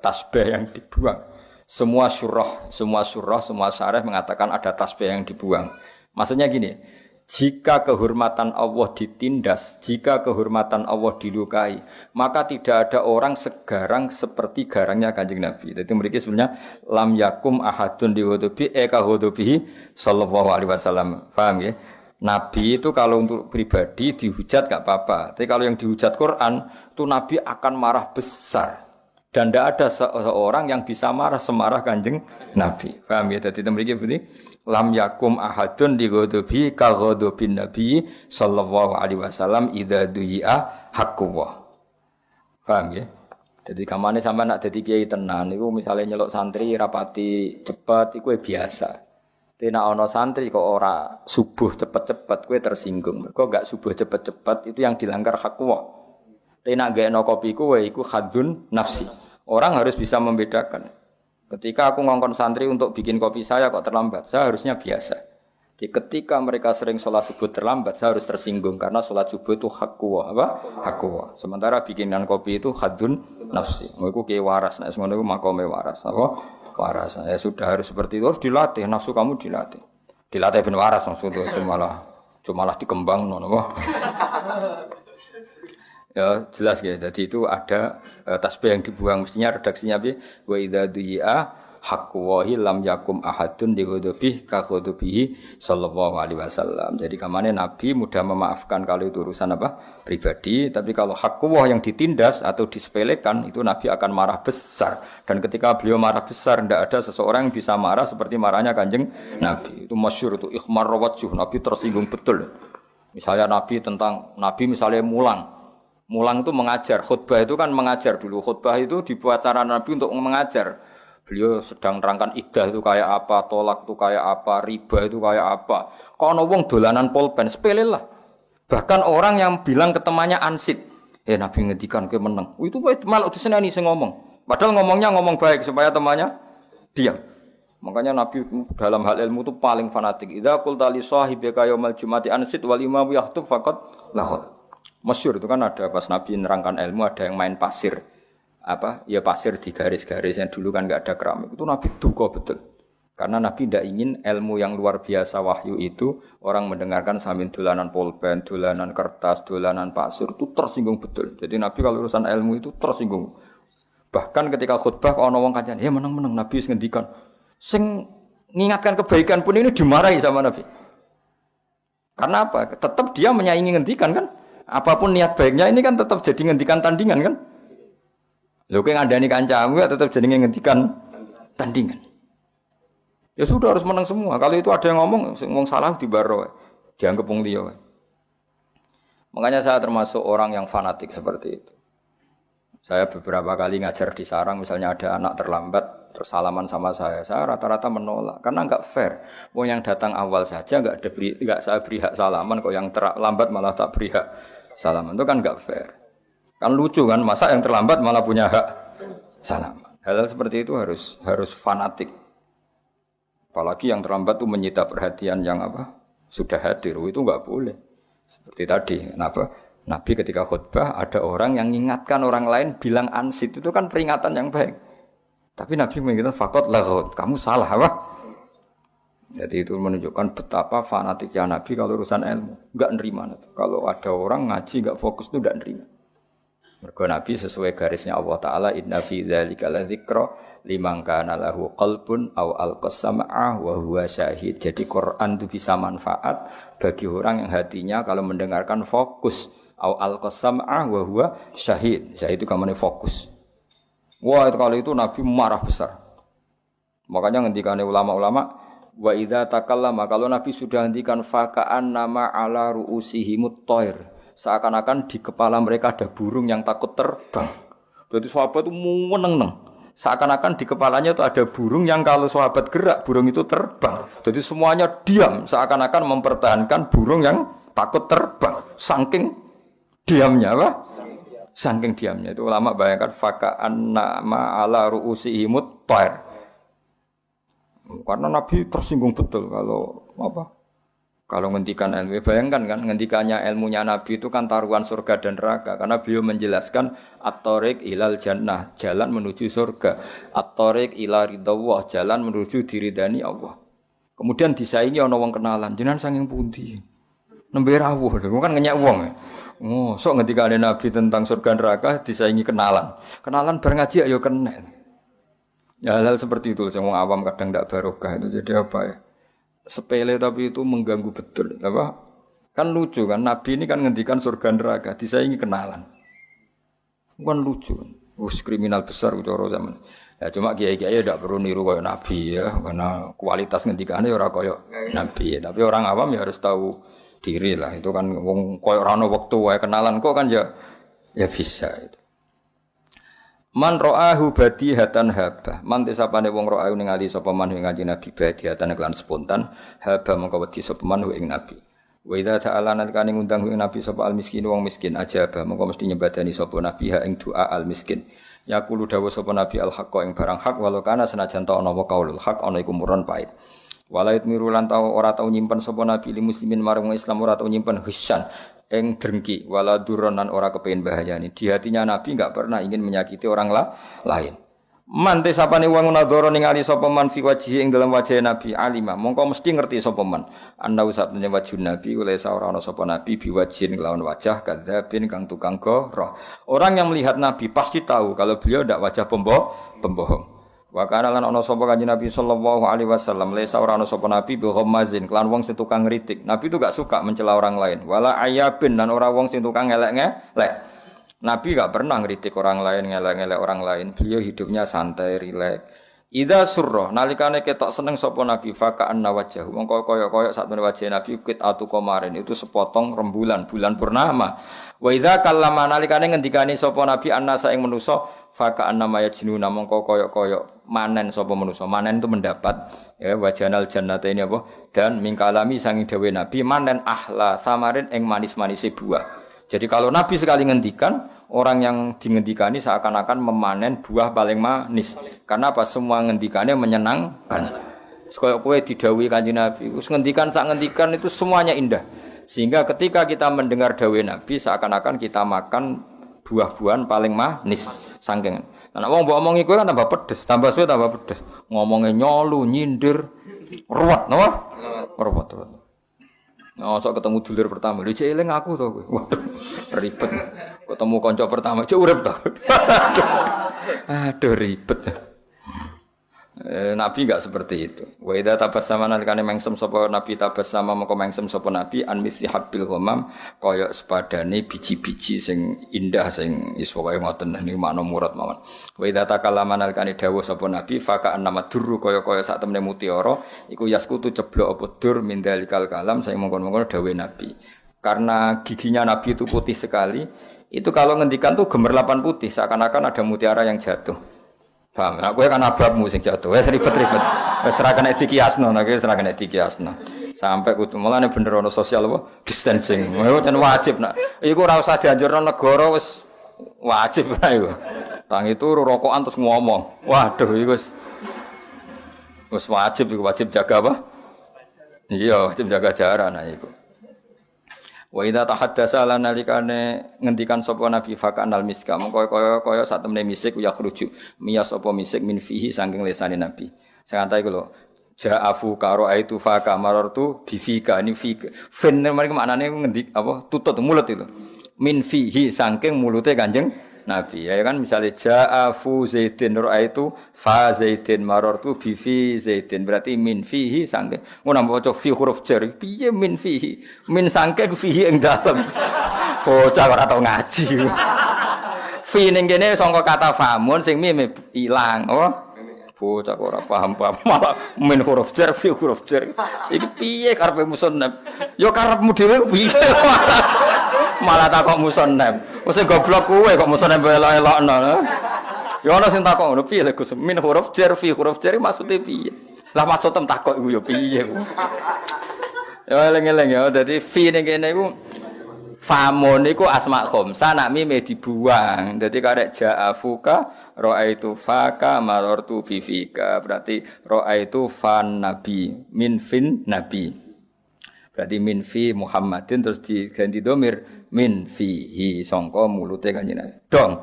A: tasbih yang dibuang semua syarah mengatakan ada tasbih yang dibuang maksudnya gini jika kehormatan Allah ditindas, jika kehormatan Allah dilukai, maka tidak ada orang segarang seperti garangnya Kanjeng Nabi. Jadi mereka sebenarnya lam yakum ahadun dihudubi eka hudubihi sallallahu alaihi wasallam. Paham ya? Nabi itu kalau untuk pribadi dihujat gak apa-apa. Tapi kalau yang dihujat Quran, itu Nabi akan marah besar. Dan tidak ada seorang yang bisa marah semarah Kanjeng Nabi. Paham ya? Jadi mereka begini. Lam yakum ahadun di ghadabi ka ghadabin nabi sallallahu alaihi wasallam idza du'a haqqullah. Paham ya? Jadi kamane sampean nak dadi kiai tenan niku misale nyeluk santri rapati cepet iku biasa. Tapi nek ana santri kok ora subuh cepet-cepet kowe tersinggung. Mergo gak subuh cepet-cepet itu yang dilanggar haqqullah. Tapi nek gaekno kopi kowe iku khadzun nafsi. Orang harus bisa membedakan. Ketika aku ngongkon santri untuk bikin kopi saya kok terlambat, saya harusnya biasa. Jadi ketika mereka sering sholat subuh terlambat, saya harus tersinggung karena sholat subuh itu hakwa, apa? Hakwa. Sementara bikinan kopi itu khadun nafsi. Aku kayak waras, nah semuanya aku makome waras, apa? Waras. Ya sudah harus seperti itu, harus dilatih. Nafsu kamu dilatih. Dilatih ben waras maksudnya, cumalah dikembang, apa? Ya jelas ya. Jadi itu ada tasbih yang dibuang mestinya redaksinya bi wa idza du'a haqqu lam yakum ahadun di ghadabihi ka ghadabihi sallallahu alaihi wasallam. Jadi kamane Nabi mudah memaafkan kalau itu urusan apa? Pribadi, tapi kalau haqqu yang ditindas atau disepelekan itu Nabi akan marah besar. Dan ketika beliau marah besar tidak ada seseorang yang bisa marah seperti marahnya Kanjeng Nabi. Itu masyhur itu ikhmar wajh, Nabi tersinggung betul. Misalnya Nabi misalnya Mulang itu mengajar, khutbah itu kan mengajar dulu. Khutbah itu dibuat cara Nabi untuk mengajar. Beliau sedang nerangkan iddah itu kayak apa, tolak itu kayak apa, riba itu kayak apa. Kalau ana wong dolanan pulpen, sepele lah. Bahkan orang yang bilang ke temannya ansit, Nabi ngendikan kowe meneng. Itu malah diseneni sing ngomong. Padahal ngomongnya ngomong baik supaya temannya diam. Makanya Nabi dalam hal ilmu itu paling fanatik. Idza qulta li sahibika yaumal jumati ansit wal imamu yahtub faqad lahad. Masyhur itu kan ada pas Nabi nerangkan ilmu ada yang main pasir. Pasir di garis-garis yang dulu kan enggak ada keramik. Itu Nabi duka betul. Karena Nabi tidak ingin ilmu yang luar biasa wahyu itu orang mendengarkan sambil dolanan pulpen, dolanan kertas, dolanan pasir itu tersinggung betul. Jadi Nabi kalau urusan ilmu itu tersinggung. Bahkan ketika khutbah kalau ana wong kancan, meneng-meneng Nabi wis ngendikan. Sing mengingatkan kebaikan pun ini dimarahi sama Nabi. Karena apa? Tetap dia menyaingi ngendikan kan? Apapun niat baiknya ini kan tetap jadi ngendikan tandingan kan? Lho kowe ngandani kancamu ya tetap jadi ngendikan tandingan. Ya sudah harus menang semua. Kalau itu ada yang ngomong salah dibaro, dianggap wong liya. Makanya saya termasuk orang yang fanatik seperti itu. Saya beberapa kali ngajar di sarang misalnya ada anak terlambat terus salaman sama saya rata-rata menolak karena enggak fair. Wong yang datang awal saja enggak saya beri hak salaman, kok yang terlambat malah tak beri hak salaman, itu kan enggak fair. Kan lucu kan, masa yang terlambat malah punya hak salaman. Hal-hal seperti itu harus fanatik. Apalagi yang terlambat itu menyita perhatian yang sudah hadir, itu enggak boleh. Seperti tadi, kenapa? Nabi ketika khutbah ada orang yang mengingatkan orang lain bilang ansit itu kan peringatan yang baik. Tapi Nabi mengingatkan fakot laghut, kamu salah apa? Jadi itu menunjukkan betapa fanatiknya Nabi kalau urusan ilmu, enggak nerima. Kalau ada orang ngaji enggak fokus itu enggak nerima. Mergo Nabi sesuai garisnya Allah Taala inna fi dzalika ladzikra liman kana lahu qalbun aw alqasam'a wa huwa syahid. Jadi Quran itu bisa manfaat bagi orang yang hatinya kalau mendengarkan fokus aw alqasam'a wa huwa syahid. Syahid itu kamane fokus. Wah, itu kali itu Nabi marah besar. Makanya ngendikane ulama-ulama wa idza takallama kalau Nabi sudah hentikan faka'an nama ala ru'usihimut thair. Seakan-akan di kepala mereka ada burung yang takut terbang. Jadi sahabat itu meneng-neng. Seakan-akan di kepalanya itu ada burung yang kalau sahabat gerak, burung itu terbang. Jadi semuanya diam, seakan-akan mempertahankan burung yang takut terbang. Saking diamnya, apa? Saking diamnya. Itu ulama bayangkan faka'an nama ala ru'usihimut thair. Karena Nabi tersinggung betul kalau apa? Kalau ngendikan ilmu, bayangkan kan ngendikannya ilmunya Nabi itu kan taruhan surga dan neraka. Karena beliau menjelaskan at-thariq ilal jannah, jalan menuju surga. At-thariq ila ridawah, jalan menuju diridani Allah. Kemudian disaingi ana wong kenalan, jenengan saking pundi? Nembe rawuh, kan ngenyek wong. Oh, sok ngendikane Nabi tentang surga neraka disaingi kenalan. Kenalan bar ngaji ayo kena. Ya, hal seperti itu yang awam kadang tidak barokah itu jadi apa ya? Sepele tapi itu mengganggu betul, apa? Kan lucu kan Nabi ini kan ngendikan surga neraka, disaingi kenalan. Kan lucu. Kriminal besar cara zaman. Ya cuma kiai-kiai tidak perlu niru kayak Nabi ya, karena kualitas ngendikannya ora kayak Nabi. Ya. Tapi orang awam ya harus tahu diri lah. Itu kan wong koyo ora ono wektu wae kenalan kok kan ya bisa itu. Man ra'ahu badihatan haba. Man tesapane wong ra'ahu ningali sapa man ing kanjeng Nabi badihatan kelan spontan haba mongko wedi sapa man ing Nabi. Wa idza ta'ala nalikane ngundang ing Nabi sapa al miskin wong miskin ajaba mongko mesti nyembadani sapa Nabi ha ing doa al miskin. Yaqulu dawu sapa Nabi al haqqa ing barang hak walau kana senajan ta ana wa qaulul haq ana iku murun pait. Walait mirulan tau ora tau nyimpen sapa Nabi li muslimin marang wong Islam ora tau nyimpen hisyan ing drengki wala duronan ora kepengin bahayani. Di hatinya Nabi enggak pernah ingin menyakiti orang lain. Man te sapane wong nadhara ningali sapa man fi wajhi ing dalam wajah Nabi alima mongko mesti ngerti sapa man ana usatune wajh Nabi oleh ora ana sapa Nabi biwajhin kelawan wajah kadzabin kang tukang goroh. Orang yang melihat Nabi pasti tahu kalau beliau ndak wajah pembohong. Wa kana lan ana sapa kanjeng Nabi sallallahu alaihi wasallam lesa ora ana sapa Nabi bi ghammazin kelan wong sing tukang ngritik. Nabi itu gak suka mencela orang lain. Wala ayabin lan ora wong sing tukang ngelek-ngelek. Nabi gak pernah ngritik orang lain, ngelek-ngelek orang lain. Beliau hidupnya santai, rileks. Idza surra nalikane ketok seneng sapa Nabi faka'an wajhahu. Mongko koyok-koyok sak meneh wajah Nabi qit'atu qamarin itu sepotong rembulan bulan purnama. Wa idza kallama nalikane ngendikane sapa Nabi annasa ing manusa faka'an nama yajnuna mongko koyok-koyok manen sapa manusa. Manen itu mendapat ya wajanal jannataini apa dan mingkalami sangi dawe Nabi manen ahla samarin ing manis-manise buah. Jadi kalau Nabi sekali ngendikan orang yang dingendikani seakan-akan memanen buah paling manis. Karena apa? Semua ngendikannya menyenangkan. Kaya kowe didhawuhi Kanjeng Nabi, wis ngendikan sak ngendikan itu semuanya indah. Sehingga ketika kita mendengar dawuh Nabi seakan-akan kita makan buah-buahan paling manis saking. Nek wong mbok omongi kowe kan tambah pedes, tambah suwe tambah pedes. Ngomongnya nyolu, nyindir, ruwet, napa? Ruwet. Oh, sok ketemu dulur pertama. Lho cek eling aku to kowe. Waduh, ribet. Ketemu kanca pertama, cek urip to. Aduh ribet. Nabi enggak seperti itu. Wa idza tabassama nalikane mengsem sapa Nabi tabassama mengko mengsem sapa Nabi an mithli habbil ghamam kaya sepadane biji-biji sing indah sing wis pokoke ngoten niku makna murad mawon. Wa idza takallama nalikane dawuh sapa Nabi faka annama durru kaya-kaya sak temene mutiara iku yaskutu ceblok apa dur min dalikal kalam sing mongkon-mongkon dawuh Nabi. Karena giginya Nabi itu putih sekali, itu kalau ngendikan tuh gemerlapan putih seakan-akan ada mutiara yang jatuh. Paham? Nah, kowe kan ababmu sing jatuh. Wis ribet-ribet. Wis ora kena dikiasno, nek wis ora kena dikiasno. Sampai kudu mulane bener ono sosial apa distancing. Itu wajib nak. Iku ora usah dianjurno negara wis wajib lah iku. Tangi turu rokokan terus ngomong. Waduh iku wis wajib iku wajib jaga apa? Iya, wajib jaga jarak nah iku. Wa idza tahaddasa lan nalikane ngendikan sapa nabi fakanal miska mengko kaya sak temene misik ya khruju miyas apa misik min fihi saking lesane nabi. Sing antai iku lho ja'afu karo aitu faka marartu bifika ini fika. Fin mereka maknane ngendik apa tutut mulut itu. Min fihi saking mulute Kanjeng Nabi. Ya kan misalnya ja'afu zaidin ra'aitu fa zaidin marartu bi fi zaidin berarti min fihi saking ngono maca fi huruf jar piye min fihi min saking fihi ing dalem bocah ora tau ngaji fi ning kene sangka kata famun sing mime ilang oh bocah ora paham malah min huruf jar fi huruf jar iki piye karepe musannaf ya karepmu dhewe piye malah takok musannaf. Mesti goblok kowe kok musannaf elok-elokno. Ya ana sing takok ngono piye lho Gus? Min huruf jar fi huruf jar maksude piye? Lah maksud tem takok iku ya piye ku? Ya eling-eling ya dadi fi ning kene iku famun iku asma khamsa nak mime dibuang. Dadi karek ja'afuka ra'aitu faka marartu bi fika. Berarti ra'aitu fan nabi min fin nabi. Berarti min fi Muhammadin terus diganti domir min fihi sangka mulute Kanjeng Nabi. Dong.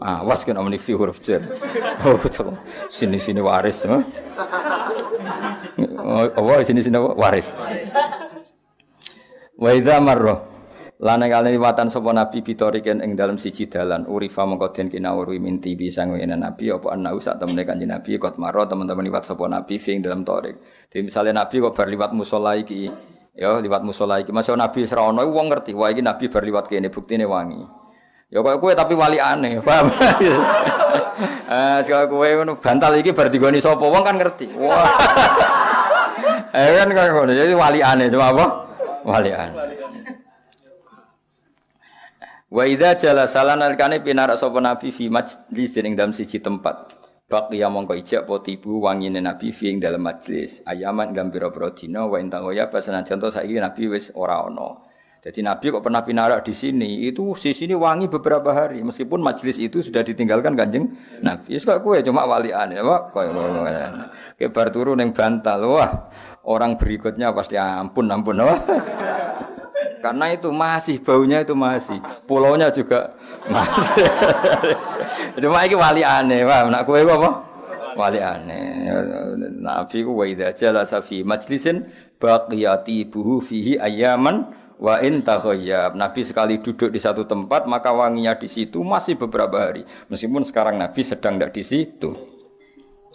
A: Awas kena muni fi huruf jar. Oh, sini waris. Oh, sini waris. Wa idza marra lan kali liwatan sapa nabi bitoriken ing dalem siji dalan urifa mongko den kinawuri minti bisa ngene nabi apa ana sak temene Kanjeng Nabi kot marra teman-teman liwat sapa nabi ing dalem torik. Jadi misalnya nabi kok bar liwat musala iki ya liwat musala iki masih nabi serono wong ngerti wah iki nabi bar liwat kene buktine wangi ya kok kowe tapi walikane paham sekali kowe ngono bantal iki bar digoni sapa wong kan ngerti wah kan kaya ngono jadi walikane cuma apa walikane wa idza jalasalan alkane pinarak sapa nabi fi majlis ing dalam siji tempat baqiya mongko ijak potibu wangine nabi fi ing dalam majlis ayaman gambira-pira dina wa intahoya pasanan contoh saiki nabi wis ora ana. Jadi nabi kok pernah pinarak di sini itu di sini wangi beberapa hari meskipun majlis itu sudah ditinggalkan Kanjeng Nabi. Wis kok kowe cuma waliane Pak koyo kebar turu ning bantal wah orang berikutnya pasti ampun wah. Karena itu masih baunya itu masih pulaunya juga masih. Cuma iki wali aneh, paham? Nak kowe apa? Wali aneh. Nabi ku wa idza jalasa fi majlisin baqiyati buhu fihi ayaman wa in taghayyab. Nabi sekali duduk di satu tempat maka wanginya di situ masih beberapa hari. Meskipun sekarang Nabi sedang tidak di situ.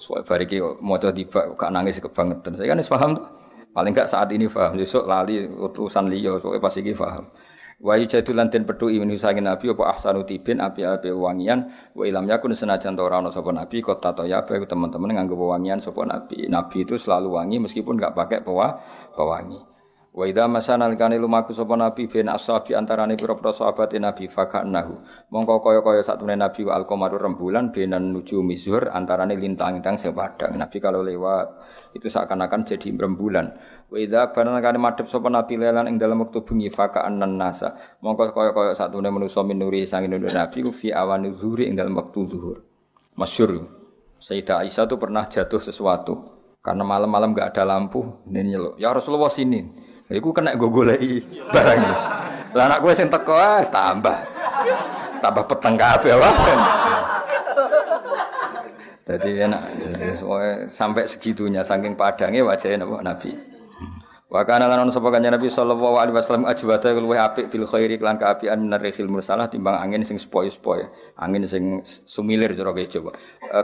A: Soale bariki maca tiba gak nangis kebangetan. Saya kan wis paham tuh. Paling enggak saat ini paham, besok lali utusan liya pokoke pas iki paham. Wa yajadulan den petuki minusangin nabi apa ahsanu tibin api-api wangian wa ilam yakun senajan ta ora ana sapa nabi kota toya bae teman-teman nganggo wangian sapa nabi. Nabi itu selalu wangi meskipun enggak pakai pewangi. Wa idza masana alkane lumaku sapa nabi ben ashabi antarane pira-pira sahabat nabi fakanahu. Mongko kaya-kaya satune nabi wa alqamaru rembulan benan nuju mizhur antarane lintang-lintang sing padhang. Nabi kalau lewat itu seakan-akan jadi rembulan. Wa idza kana kane madhep sapa nabi lelan ing dalam wektu bengi faka'annan nasa. Mongko kaya-kaya satune manusa minuri sangin nabi ku fi awani zuhri ing dalam wektu zuhur. Masyhur. Sayyidah Aisyah itu pernah jatuh sesuatu karena malam-malam enggak ada lampu nen nyeluk. Ya Rasulullah sini. Iku kena go goleki barang iki. Lah anak kowe sing teko tambah peteng kabeh wae. Dadi enak sampai segitunya saking padange wajahe napa Nabi. Wa kana lan sapa kanjeng Nabi sallallahu alaihi wasallam ajwada luwih apik bil khairi lan kaapian minarihil mursalah timbang angin sing sepoi-sepoi, angin sing sumilir cara Jawa.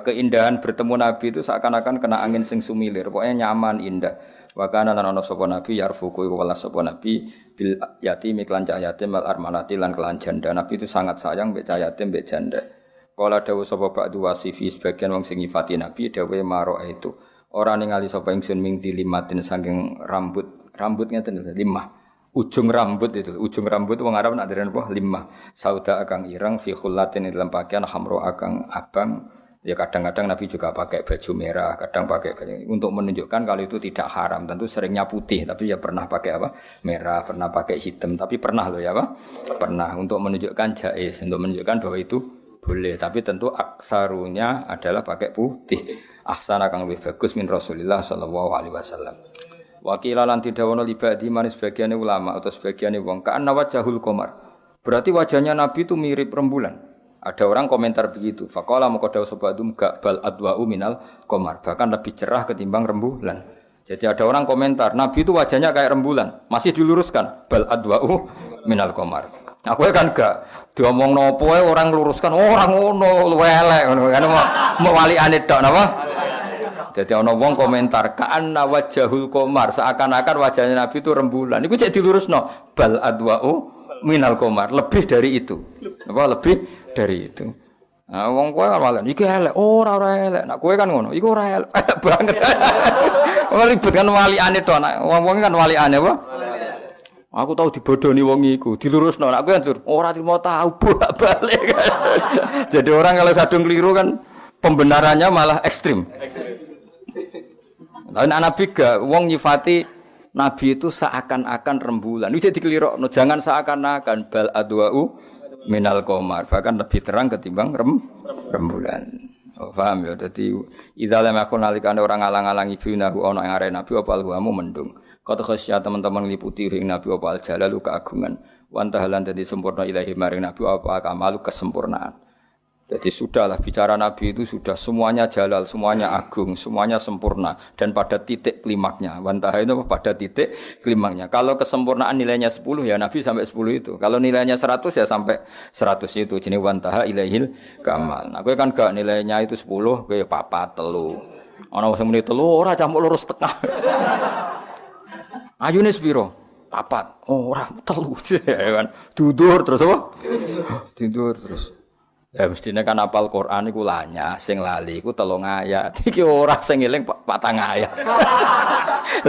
A: Keindahan bertemu Nabi itu seakan-akan kena angin sing sumilir, pokoknya nyaman, indah. Wa kana lan ana sapa nabi yarfuku welas sapa nabi bil yatim iklan cah yatim wal armalati lan kelan janda. Nabi itu sangat sayang mbek cah yatim mbek janda. Kala dawuh sapa ba'du wasifi sebagian wong sing nyifati nabi dawuh maro itu ora ningali sapa ingsun ming dilimatin saking rambut ngeten limah ujung rambut wong Arab nak derene apa limah sauda akang ireng fi khullatin dalam pakaian hamro akang abang. Ya kadang-kadang Nabi juga pakai baju merah, kadang pakai baju untuk menunjukkan kalau itu tidak haram. Tentu seringnya putih, tapi ya pernah pakai apa? Merah, pernah pakai hitam, tapi pernah loh ya Pak? Pernah untuk menunjukkan jaiz, untuk menunjukkan bahwa itu boleh. Tapi tentu aksarunya adalah pakai putih. Ahsana kang lebih bagus min Rasulillah sallallahu alaihi wasallam. Wakila lan didawono libadi manis sebagiane ulama atau sebagiane wong ka'anna wajhul qamar. Berarti wajahnya Nabi itu mirip rembulan. Ada orang komentar begitu. Faqala maka dawuh sabadum gak bal adwa'u minal qamar. Bahkan lebih cerah ketimbang rembulan. Jadi ada orang komentar, Nabi itu wajahnya kayak rembulan. Masih diluruskan bal adwa'u minal qamar. Aku kan gak diomong nopo orang luruskan orang ngono luwe elek ngono kan mau walikane tok napa? Jadi ana wong komentar ka'anna wajhul qamar seakan-akan wajahnya Nabi itu rembulan. Iku cek dilurusno bal adwa'u minal qamar, lebih dari itu. Apa lebih dari itu. Nah wong kowe kan malah iki elek, ora elek. Nek kowe kan ngono, iku ora elek banget. Ora ribet kan walikane tok. Wong-wong kan walikane apa? Aku tahu dibodoni wong iku, dilurusno. Nek kowe kan ora trimo tahu bolak-balik. Jadi orang kalau sadung keliru kan pembenarannya malah ekstrim. Lain Nabi gak wong nyifati Nabi itu seakan-akan rembulan. Itu jadi kelirokno, jangan seakan-akan bal adwa'u minal qamar. Bahkan lebih terang ketimbang rembulan. Oh, paham ya? Jadi idza lam yakun nalikane orang ngalang-alangi binahu ana ing arep Nabi apa alwamu mendung. Kata khasya teman-teman liputi ing Nabi apa al-jalalu keagungan. Wa tahalan dadi sempurna ilahi maring Nabi apa kamalu kesempurnaan. Jadi sudahlah bicara Nabi itu sudah semuanya jalal, semuanya agung, semuanya sempurna dan pada titik klimaknya. Wantaha itu pada titik klimaknya. Kalau kesempurnaan nilainya 10 ya Nabi sampai 10 itu. Kalau nilainya 100 ya sampai 100 itu. Jenis wantaha ilaihil kamal. Nah, kowe kan gak nilainya itu 10, kowe papat telu. Ana sing muni telu ora campur lurus tengah. Ayune sepiro? Papat. Oh, ora telu. Kan dudur terus apa? Tidur terus. Ya mestine kan apal Quran iku lanya, sing lali iku 3 ayat. Iki ora sing eling 4 ayat.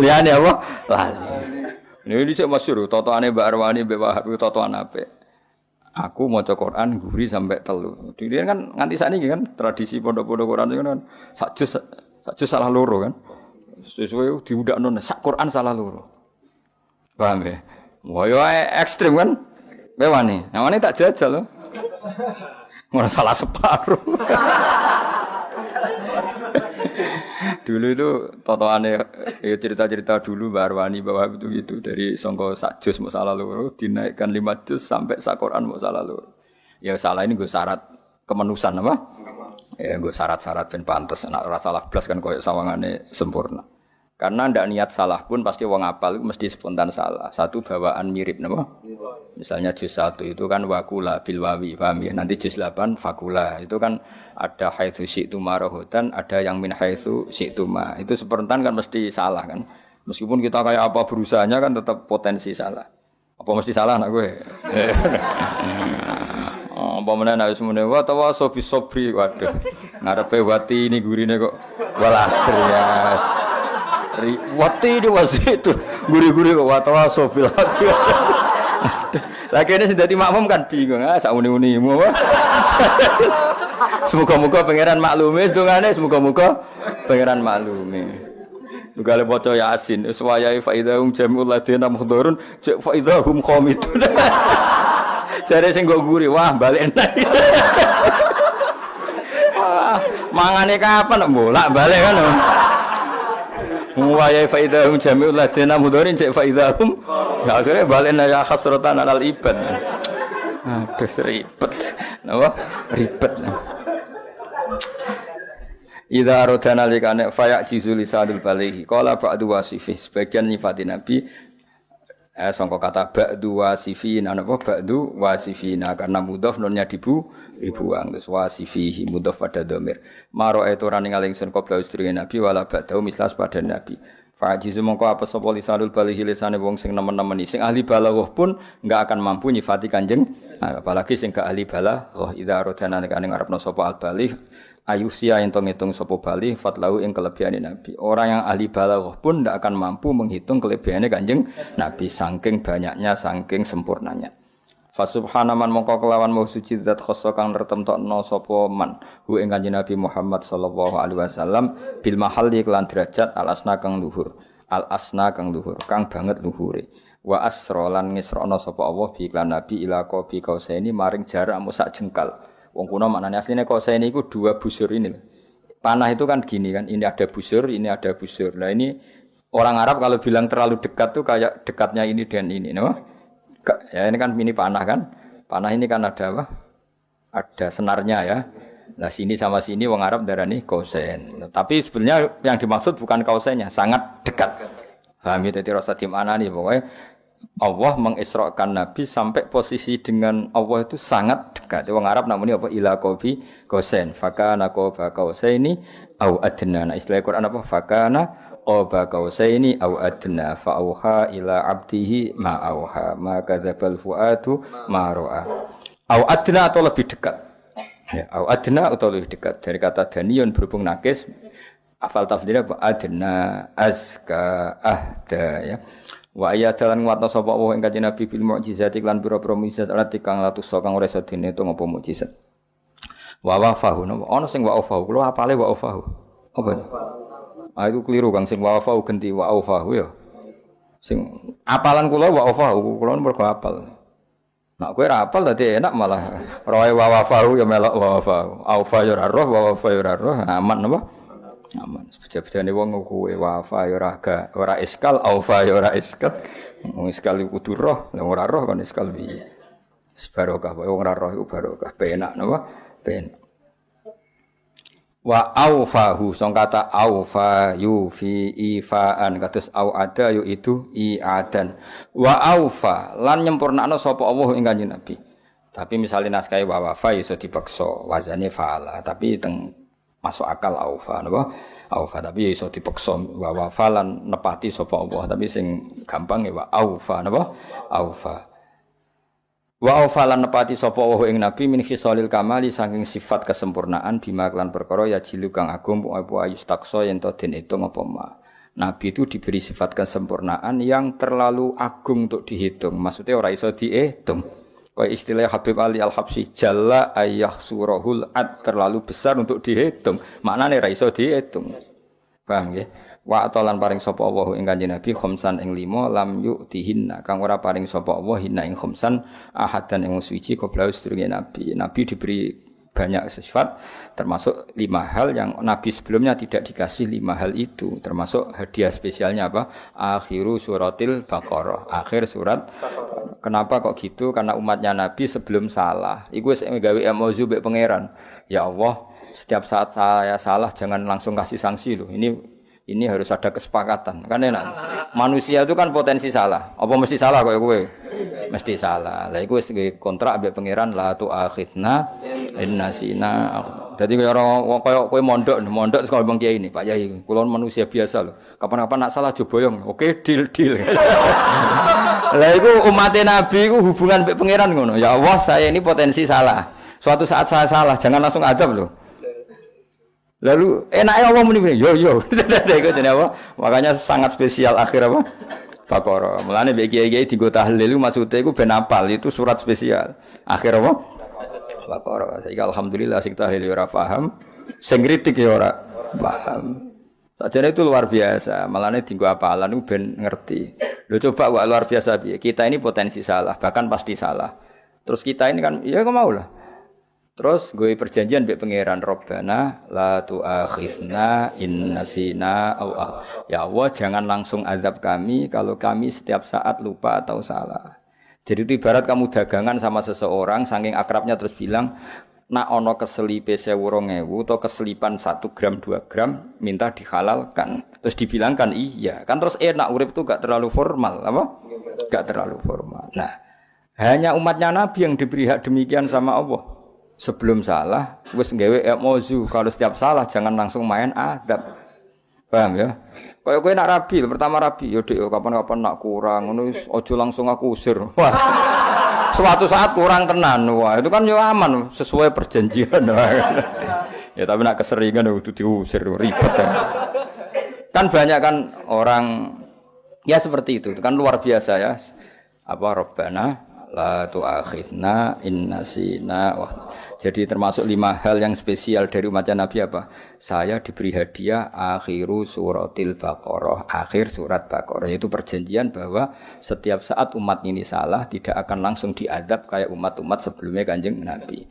A: Liyane apa? Lali. Ini dhisik masyhur totoane Mbak Arwani Mbak Wahab totoan apik. Aku maca Quran guri sampai 3. Dhewe kan nganti sakniki kan tradisi pondok-pondok Quran itu kan sak juz salah loro kan. Sesuai diudakno sak Quran salah loro. Paham ya? Wah yo ekstrem kan? Kowe wani. Namane tak jajal lho. Ora salah separuh. Dulu itu totoane cerita-cerita dulu Mbak Arwani bahwa itu gitu dari sangka sak juz mau salah loro dinaikkan 5 juz sampai sak Quran mau salah loro. Ya salah ini nggo syarat kemanusan apa? Ya nggo syarat-syarat ben pantes nek ora salah blas kan koyo sawangane sempurna. Karena ndak niat salah pun pasti wong apal itu mesti spontan salah. Satu bawaan mirip napa? Misalnya juz 1 itu kan wakula bil wawi, paham ya? Nanti juz 8 fakula. Itu kan ada haitsu syi'tu marahutan, ada yang min haitsu syi'tu ma. Itu spontan kan mesti salah kan. Meskipun kita kayak apa berusahanya kan tetap potensi salah. Apa mesti salah nak gue? Apa meneh nek wis mune wa tawaso bis sabri waduh. Ngarepe wati ini gurine kok walasri ya. Wati di wasitu guri-guri kok watawaso bil haqi. Lagi ini sudah makmum kan bingung sak uni-unimu apa. Semoga-moga pangeran maklumi sedungane semoga-moga pangeran maklumi. Lugale maca Yasin wis wayahe fa idahum jami'ul ladina muhdharun fa idahum qamidun. Jare sing go guri wah balik nang. Mangane kapan bolak-balik kan. Wa ya faidahum jami'ul ladina mudharin cek faidahum ya akhirnya balen ya khasratan alal ibad. Aduh ribet. Napa? Ribet. Idza aradana likane fayak jizul lisanul balighi qala ba'du wasifi sebagian nyifati Nabi sangka kata ba'du wasifina napa ba'du wasifina karena mudhaf nunnya dibuang terus wasifihi mudhaf pada dhamir maro itu ora ningali ingsun qabla ustri Nabi wala ba'du mislas pada Nabi fajizu mongko apa sapa lisanul balighi lisane wong sing nemen-nemen sing ahli balaghah pun enggak akan mampu nyifati Kanjeng apalagi sing gak ahli balaghah idza aradana nek ngarepno sapa al baligh ayusia yang hitung sapa bali fatlahu ing kelebihane Nabi. Orang yang ahli balaghah pun tidak akan mampu menghitung kelebihannya Kanjeng Nabi saking banyaknya saking sempurnanya. Fa subhanaman mongko kelawan mau suci zat khassa kang nertemtokno sapa man hu ing Kanjeng Nabi Muhammad sallallahu alaihi wasallam bil mahalli kelan derajat al asna kang luhur. Al asna kang luhur kang banget luhure. Wa asra lan ngisrono sapa Allah bi iklan Nabi ila qabi kausaini maring jarak mu sak jengkal. Wong kuno maknanya aslinya kausain itu 2 busur ini. Panah itu kan gini kan, ini ada busur, ini ada busur. Nah ini Orang Arab kalau bilang terlalu dekat tuh kayak dekatnya ini dan ini, no? Ya ini kan panah kan? Panah ini kan ada apa? Ada senarnya ya. Nah sini sama sini wong Arab darani kausen. Tapi sebenarnya yang dimaksud bukan kausennya, sangat dekat. Paham ya? Jadi rasa di mana nih pokoknya Allah mengisrakan Nabi sampai posisi dengan Allah itu sangat dekat. Wong Arab namanya apa? Ila qabi kausen. Fakana qaba kausaini au adna. Nah istilah Quran apa? Fakana qaba kausaini au adna fa auha ila abdihi ma auha ma kadzabal fuadu ma ra'a. Au adna atau lebih dekat. Ya, au adna atau lebih dekat. Dari kata daniyun berhubung nakis afal tafsirnya apa? Adna azka ahda ya. Wa ayat dalan nguatno sapa Allah ing kanjeng Nabi bil mukjizat lan pira-pira mukjizat lati kang latus kang ora iso dene to ngopo mukjizat. Wa wafahu ana sing wa wafahu kula apale wa wafahu. Apa? Ah iku keliru Kang sing wa wafahu ganti wa wafahu ya. Sing apalan kula wa wafahu kula mergo apal. Nak kowe ra apal dadi enak malah roe wa wafahu ya melok wa wafahu. Aufa ya roh wa wafa ya roh aman napa? Aman. Sebetulnya wong kuwe wafa ya ora iskal, aufa ya ora iskal. Wong iskal iku kudu roh, lha ora roh kan iskal piye. Barokah wong ora roh iku barokah, penak napa? Penak. Wa aufahu song kata aufa yufi ifaan kados au ada yu itu iadan. Wa aufa lan nyempurnakno sapa Allah ing Kanjeng Nabi. Tapi misalnya naskah wa wafa iso dipeksa, wazane faala, tapi teng masuk akal aufa napa aufa tapi iso dipeksa wa wafalan nepati sapa Allah tapi sing gampang ya wa aufa napa aufa wa aufalan nepati sapa Allah ing nabi min khisalil kamali saking sifat kesempurnaan bima lan perkara ya jilu kang agung apa ayustaksa yen to den hitung apa ma nabi itu diberi sifat kesempurnaan yang terlalu agung untuk dihitung maksudnya ora iso dihitung. Kaya istilah Habib Ali Al-Habsyi jalla ayyah surahul ad terlalu besar untuk dihitung. Maknane ra iso dihitung. Paham nggih? Wa atalan paring sapa Allah ing Kanjeng Nabi khamsan ing 5 lam yu'tihinna kang ora paring sapa Allah hinna ing khamsan ahadan ing suci qabla sedurunge Nabi. Nabi diberi banyak sifat termasuk 5 hal yang Nabi sebelumnya tidak dikasih 5 hal itu termasuk hadiah spesialnya apa? Akhiru suratil Baqarah. Akhir surat. Kenapa kok gitu? Karena umatnya Nabi sebelum salah. Iku wis gawe emozi mbek pangeran. Ya Allah, setiap saat saya salah jangan langsung kasih sanksi loh. Ini harus ada kesepakatan. Kan enak. Manusia itu kan potensi salah. Apa mesti salah kok kowe? Mesti salah. Lah iku wis kontrak mbek pangeran la tu akhidna innasina. Dadi kaya kowe mondok terus kalau Bang Kiai ini, Pak Yai, kula manusia biasa loh. Kapan-kapan nak salah joboyong. Oke, deal. Lah iku umat Nabi iku hubungan mbek pangeran ngono. Ya Allah, saya ini potensi salah. Suatu saat saya salah, jangan langsung azab loh. Lalu enaknya Allah muni yo. Iku jenenge apa? Makanya sangat spesial akhir apa? Baqarah. Mulane mbek kiai-kiai dienggo tahlil maksude iku ben apal, itu surat spesial. Akhir apa? Baqarah. Saiki alhamdulillah sing tahlil ora paham, sing kritik ya ora paham. Sajane itu luar biasa, malane dienggo apalan ku ben ngerti. Lho coba wae luar biasa piye. Kita ini potensi salah, bahkan pasti salah. Terus kita ini kan ya kok mau lah. Terus gue perjanjian mbek pangeran Rabbana la tu'akhizna in nasina aw ya Allah jangan langsung azab kami kalau kami setiap saat lupa atau salah. Jadi itu ibarat kamu dagangan sama seseorang saking akrabnya terus bilang nak ono keselipe 1000 atau keselipan 1 gram 2 gram minta dihalalkan. Terus dibilangkan iya. Kan terus enak urip itu gak terlalu formal apa? Gak terlalu formal. Nah, hanya umatnya Nabi yang diberi hak demikian sama Allah. Sebelum salah, wis gawe emozu kalau setiap salah jangan langsung main adab. Paham ya? Kayak kowe nak rabi, pertama rabi, yo Dik, kapan-kapan nak kurang ngono wis aja langsung aku usir. Wah. Suatu saat kurang tenan. Wah, itu kan yo aman sesuai perjanjian. Ya tapi nak keseringan kudu diusir ribet ya. Kan banyak kan orang ya seperti itu kan luar biasa ya. Apa Rabbana la tu'akhidna in nasina. Jadi termasuk 5 hal yang spesial dari umatnya Nabi apa? Saya diberi hadiah akhiru suratil Baqarah, akhir surat Baqarah. Itu perjanjian bahwa setiap saat umat ini salah tidak akan langsung diadab kayak umat-umat sebelumnya Kanjeng Nabi.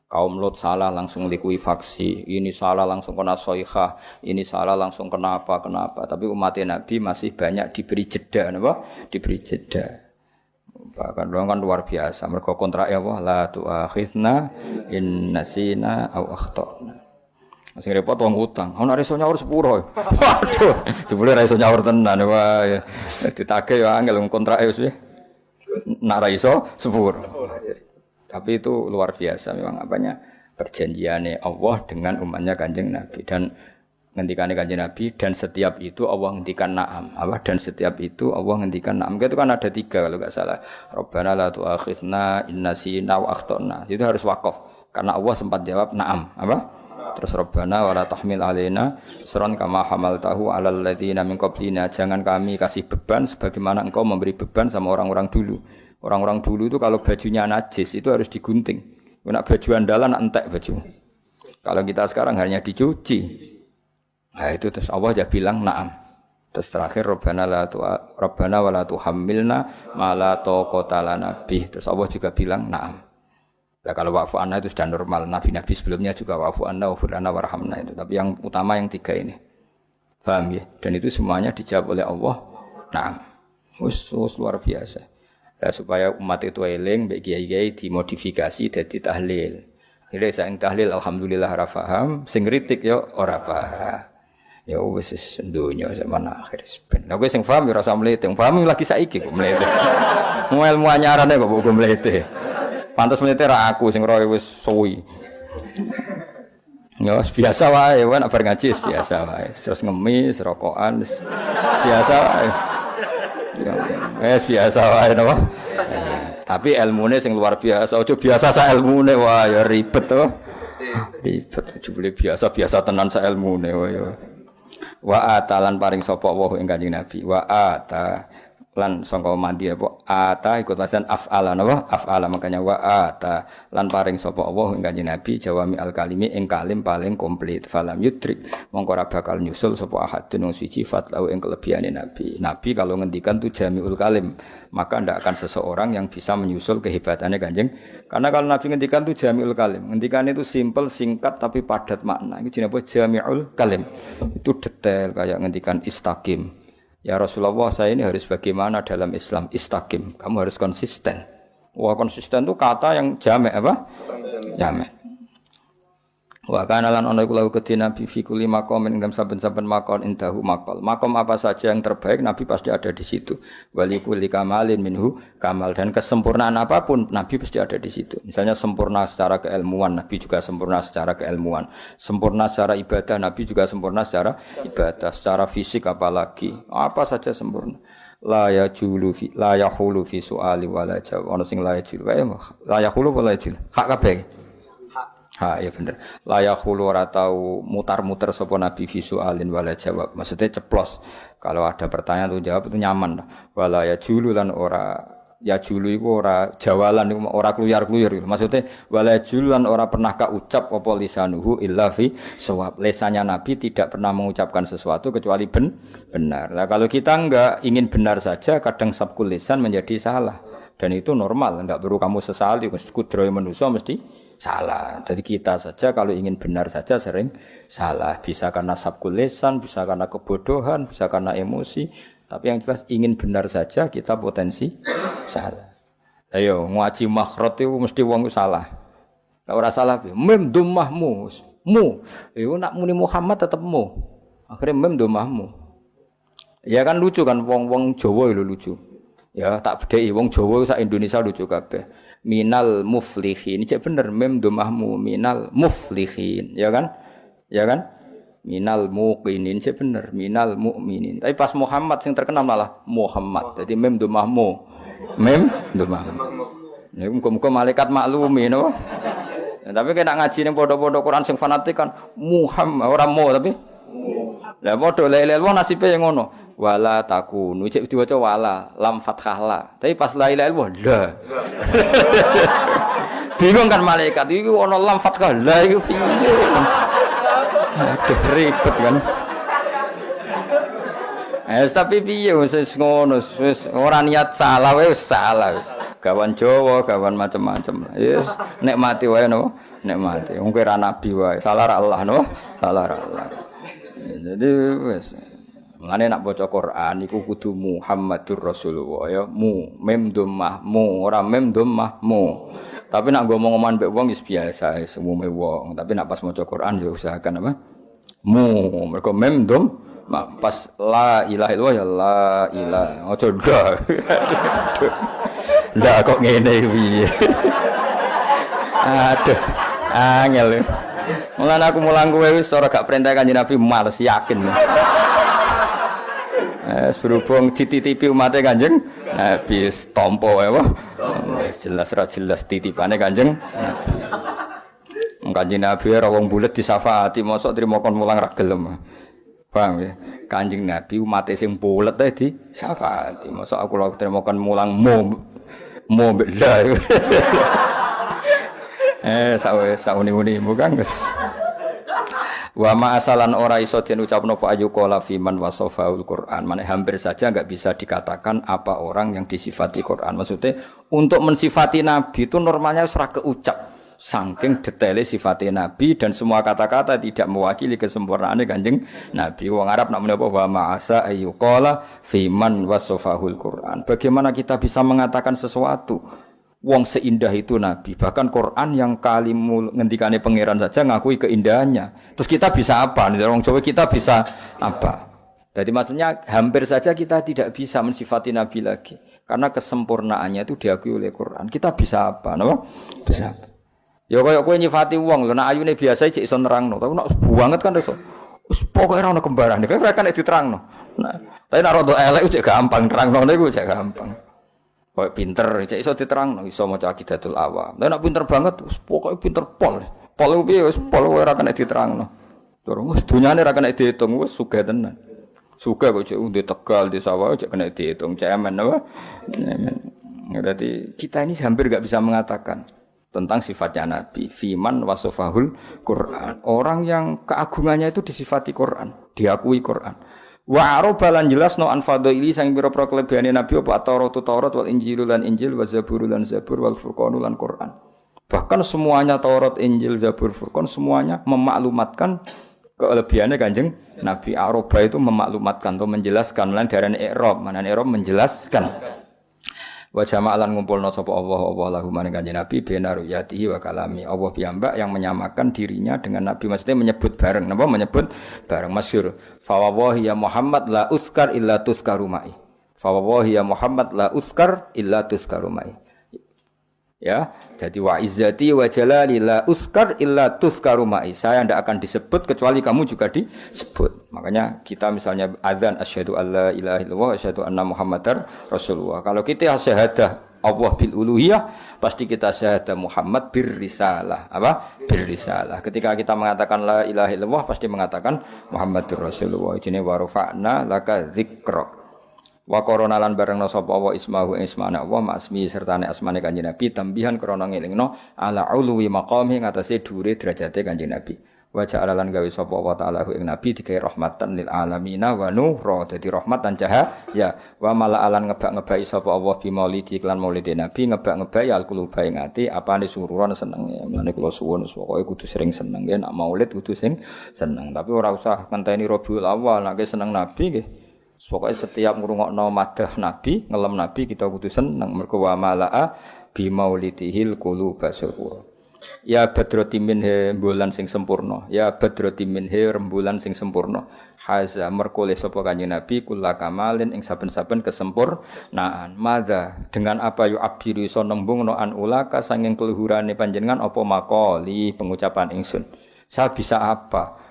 A: Kaum Lot salah langsung likuifaksi, ini salah langsung kena soihah, ini salah langsung kenapa. Tapi umat Nabi masih banyak diberi jeda, napa? Diberi jeda. Bahkan kan luar biasa. Mergo kontrak ya Allah, la tu'akhidna in nasina aw akhtana. Sing repot wong utang. Ana iso nyaur sepuro. Waduh, jebule ra iso nyaur tenan wae. Ditagih ya angel kontrake wis. Nak ra iso sepuro. Tapi itu luar biasa memang apanya perjanjiannya Allah dengan umatnya Kanjeng Nabi dan ngendikane Kanjeng Nabi dan setiap itu Allah ngendikan na'am. Apa dan setiap itu Allah ngendikan na'am. Itu kan ada 3 kalau enggak salah. Rabbana la tu'akhidna in nasina wa akhtana. Itu harus wakaf karena Allah sempat jawab na'am. Apa? Terus Rabbana wala tahmil alaina isran kama hamaltahu 'alal ladzina min qablina. Jangan kami kasih beban sebagaimana engkau memberi beban sama orang-orang dulu. Orang-orang dulu itu kalau bajunya najis itu harus digunting. Nak baju andalan entek baju. Kalau kita sekarang hanya dicuci. Nah itu terus Allah ya bilang na'am. Terus terakhir Rabbana wala tuhammilna ma la taqata lana bih. Terus Allah juga bilang na'am. Nah, kalau wa'fu anna itu sudah normal. Nabi-nabi sebelumnya juga wa'fu anna wa'fu lana warhamna itu. Tapi yang utama yang 3 ini. Paham ya? Dan itu semuanya dijawab oleh Allah. Na'am. Luar biasa. Nah, supaya umat itu eling, mbek kiai-kiai dimodifikasi dadi tahlil. Akhirnya saya tahlil alhamdulillah ora paham, sing kritik yo ora paham. Ya wis donya zaman akhir ben. Nek sing paham yo ora usah mlete, paham lagi saiki kok mlete. Mu ilmu anyarane kok kok mlete. Pantes mlete ra aku sing roe wis suwi. Ya biasa wae, nek bar ngaji biasa wae. Terus ngemis, rokokan biasa wae. Ya, biasa wae napa. Tapi ilmune sing luar biasa. Aja biasa sak ilmune wah ya ribet to. Ribet jebule biasa tenan sak ilmune wae ya. Wa atalan paring sapa wa ing Kanjeng Nabi. Wa ata lan sangka mandi apa ata ikut pasan af'ala napa af'ala makanya wa ata lan paring sapa Allah ing Kanjeng Nabi jawami al kalimi ing kalim paling komplit falam yudrik mongko ora bakal nyusul sapa ahadun wong siji fatlau ing kelebihane Nabi kalau ngendikan tu jamiul kalim maka ndak akan seseorang yang bisa menyusul kehebatannya Kanjeng karena kalau Nabi ngendikan tu jamiul kalim ngendikan itu simple singkat tapi padat makna itu jenenge jamiul kalim itu detail kayak ngendikan istaqim. Ya Rasulullah saya ini harus bagaimana dalam Islam istaqim. Kamu harus konsisten. Wah konsisten itu kata yang jamek apa? Jamek. Wa kana lan ana iku lahu kedhi Nabi fi kulli maqamin ing saben-saben maqam indahu maqal. Maqam apa saja yang terbaik Nabi pasti ada di situ. Wali kulli kamalin minhu kamal dan kesempurnaan apapun Nabi pasti ada di situ. Misalnya sempurna secara keilmuan Nabi juga sempurna secara keilmuan. Sempurna secara ibadah Nabi juga sempurna secara ibadah, secara fisik apalagi. Apa saja sempurna. La yahulu fi su'ali wala jawab. Ono sing la yahulu. La yahulu wala yahulu. Hak kabeh. Ha ya bener. Layak hulu ora tau mutar-mutar sapa nabi visualin wala jawab. Maksudnya ceplos. Kalau ada pertanyaan tuh jawab itu nyaman. Wala ya julu lan ora ya julu iku ora jawalan iku ora kluyar-kluyur. Maksudnya wala julu lan ora pernah kaucap apa lisanuhu illa fi shawab. Lisannya nabi tidak pernah mengucapkan sesuatu kecuali benar. Nah, kalau kita enggak ingin benar saja kadang sabkul lisan menjadi salah. Dan itu normal, enggak perlu kamu sesali kudrohe manusa mesti salah. Jadi kita saja kalau ingin benar saja sering salah. Bisa karena sabkul lisan, bisa karena kebodohan, bisa karena emosi. Tapi yang jelas ingin benar saja kita potensi salah. Ayo ngaji makhraj itu mesti wong salah. Nek ora salah mem dhammahmu. Mu. Iku nak muni Muhammad tetep mu. Akhirnya mem dhammahmu. Ya kan lucu kan wong-wong Jawa lho lucu. Ya tak bedheki wong Jawa sak Indonesia lucu kabeh. Minal muflihin, cek bener mem domahmu minal muflihin, ya kan? Minal muqinin, cek bener minal mukminin. Tapi pas Muhammad sing terkenal malah Muhammad. Jadi mem domahmu, mem domahmu. Nek muga-muga malaikat maklumi no. Tapi kena ngaji ning padha-padha Quran sing fanatik kan Muhammad ora mo tapi. Lah padha lele wong nasibe yang ngono. Wala takunu cek diwaca wala lam fathah la tapi pas la ilaha illallah la bingung kan malaikat iku ana lam fathah la iku piye aduh ribet kan tapi piye wis ngono wis ora niat salah wis salah wis gawan Jawa, gawan macam-macam. Yes, nikmati wae no, nikmati. Wong kowe ra nabi wae, salah ra Allah no, salah ra Allah. Jadi wis mane nak maca Quran iku kudu Muhammadur Rasulullah ya mem dhammah ora mem dhammah tapi nak ngomong-ngomongan mbek wong wis biasa semume wong tapi nak pas maca Quran ya usahakan apa mergo mem dhammah pas la ilaha illallah ya la ilaha aja ndak ndak kok ngene piye aduh angel mulane aku mulang kowe wis ora gak perintah Kanjeng Nabi males yakin berhubung dititipi umatnya Kanjeng Nabi tompo wae jelas ra jelas titipane Kanjeng Nabi. Kanjeng Nabi ora wong bulet disafaati mosok trimo kon mulang ra gelem. Paham ya? Kanjeng Nabi umate sing bulet ae disafaati. Mosok aku lho trimo kon mulang mo bela. Sauni-uni bukan guys. Wa ma asalan ora iso den ucapno apa ayu qala fiman wasafaul Quran. Mane hampir saja enggak bisa dikatakan apa orang yang disifati Quran. Maksudnya untuk mensifati nabi itu normalnya ora keucap. Saking detaile sifate nabi dan semua kata-kata tidak mewakili kesempurnaan Kanjeng Nabi. Wong Arab nak muni apa wa ma asa ayu qala fiman wasafahul Quran. Bagaimana kita bisa mengatakan sesuatu wong seindah itu Nabi, bahkan Quran yang kalimul ngendikane pangeran saja ngakui keindahannya. Terus kita bisa apa? Nih orang Jawa kita bisa apa? Jadi maksudnya hampir saja kita tidak bisa mensifati Nabi lagi karena kesempurnaannya itu diakui oleh Quran. Kita bisa apa? Napa? Bisa apa? Ya kaya kowe nyifati wong lho nek ayune biasa cek iso nerangno, tapi nek banget kan iso. Wis pokoke ora ono kembarane, kaya kan diterangno. Nah, tapi nek rada elek cek gampang nerangno niku cek gampang. Kok pinter, cek iso diterangno, iso maca Aqidatul Awam. Lah nek pinter banget, wis pokoke pinter pol. Pol piye wis pol ora kena diterangno. Terus wis dunyane ora kena diitung, wis sugih tenan. Sugih kok cek undi Tegal di sawah cek kena diitung, cemen apa? Berarti kita ini hampir enggak bisa mengatakan tentang sifatnya Nabi. Fiman wasafahul Quran. Orang yang keagungannya itu disifati Quran, diakui Quran. Wa arabalan jelasno an fadaili sang pira-pira kelebihane Nabi apa Taurat wal Injil lan Injil wa Zabur lan Zabur wal Furqan lan Quran. Bahkan semuanya Taurat, Injil, Zabur, Furqan semuanya memaklumatkan kelebihannya Kanjeng Nabi. Araba itu memaklumatkan atau menjelaskan lan darane i'rab. Manane i'rab menjelaskan. Wa jama'alan ngumpulna sapa Allah lahu maring Kanjeng Nabi benar yatihi wa kalami. Allah piyambak yang menyamakan dirinya dengan Nabi, maksudnya menyebut bareng. Napa menyebut bareng masyhur. Fa wallahi ya Muhammad la uzkar illa tuzkaru ma'i. Fa wallahi ya Muhammad la uzkar illa tuzkaru ma'i. Ya, jadi wa izzati wa jalali la uzkar illa tuzkaru ma'i. Saya tidak akan disebut kecuali kamu juga disebut. Makanya kita misalnya azan asyhadu alla ilaha illallah asyhadu anna muhammadar rasulullah. Kalau kita syahadah Allah bil uluhiyah, pasti kita syahadah Muhammad bir risalah. Apa? Bir risalah. Ketika kita mengatakan la ilaha illallah pasti mengatakan Muhammadur Rasulullah. Jenenge wa rafa'na laka dzikra. Wa koronalan bareng sapa wa ismahu ismana wa ma'asmi sertane asmane Kanjeng Nabi tambihan krana ngelingno ala ulwi maqami ngatasé dhuwure derajate Kanjeng Nabi. Wa ja'alalan gawe sapa wa ta'ala ing Nabi digawe rahmatan lil alamina wa nura dadi rahmat lan cahaya wa mala'alan ngebak-ngebaki sapa Allah bi maulidi iklan maulid Nabi ngebak-ngebaki al-quluba ing ati apane sururan seneng. Mulane kula suwun pokoke kudu sering seneng ya nek maulid kudu sing seneng tapi ora usah ngenteni Rabiul Awal nek seneng Nabi nggih. Pokoknya setiap ngrungokno madah Nabi, ngelem Nabi kita kudu seneng mergo wa malaa bi maulidihil quluba surur. Ya badroti minhe rembulan sing sempurna. Ya badroti minhe rembulan sing sempurna. Haza merkole sapa Kanjeng Nabi kula kamalin ing saben-saben kesempurnaan. Madza dengan apa yu abiru iso nembungno an ulaka sanging keluhurane panjenengan apa makoli pengucapan ingsun. Saya bisa apa?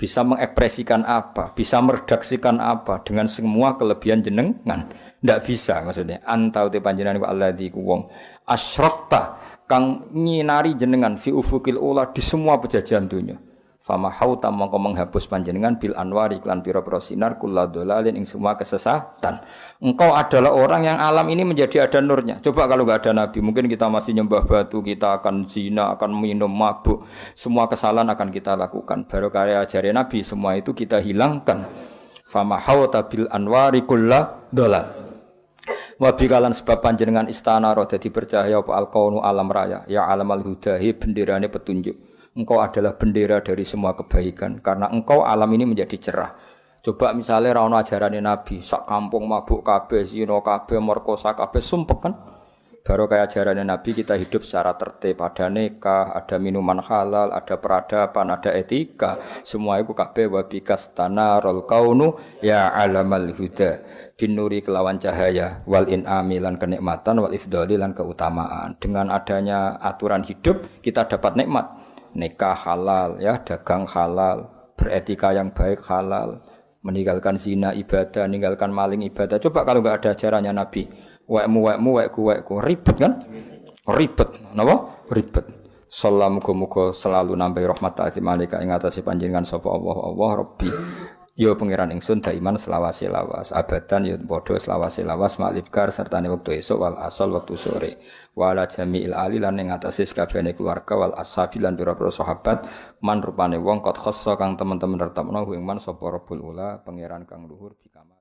A: Bisa mengekspresikan apa, bisa meredaksikan apa dengan semua kelebihan jenengan. Ndak bisa maksudnya. Antau te panjenengan wa alladzi ku wong asyrakta kang nyinari jenengan fi ufukil ula di semua pejajahan dunya. Fama hauta mongko menghapus panjenengan bil anwari iklan pira-pira sinar kulladzalalin ing semua kesesatan. Engkau adalah orang yang alam ini menjadi ada nurnya. Coba kalau enggak ada Nabi, mungkin kita masih nyembah batu, kita akan zina, akan minum mabuk. Semua kesalahan akan kita lakukan. Baru karya ajaran Nabi, semua itu kita hilangkan. Fama hauta bil anwari kulladhalal. Wa bikalan sebab panjenengan istana ro dadi bercahaya apa alqaunu alam raya ya alamal hudahi benderane petunjuk. Engkau adalah bendera dari semua kebaikan karena engkau alam ini menjadi cerah. Coba misalnya ra ono ajarane Nabi, sak kampung mabuk kabeh, zina kabeh, merkosa kabeh, sumpek kan? Baru kayak ajarannya Nabi kita hidup secara tertib, ada nikah, ada minuman halal, ada peradaban, ada etika. Semua itu kabeh wa bikas tanarul kaunu ya alamal huda. Binuri kelawan cahaya wal in'ami lan kenikmatan wal ifdali lan keutamaan. Dengan adanya aturan hidup kita dapat nikmat. Nikah halal ya, dagang halal, beretika yang baik halal, meninggalkan zina ibadah, meninggalkan maling ibadah. Coba kalau enggak ada ajarannya Nabi. Wekku ribet kan? Ribet, napa? Ribet. Salam muga selalu nambahi rahmat ta'zim alika ing atase panjenengan sapa Allah Rabbi. Ya pangeran ingsun daiman selawase lawas abadan ya padha selawase lawas maklibkar sertane wektu esuk wal asal wektu sore. Wala jami'il ali lan ing atase sakabehane keluarga wal ashabi lan pira-pira sahabat man rupane wong kot khassa kang teman-teman retepno ing man sapa Rabbul Ula pangeran kang luhur bikama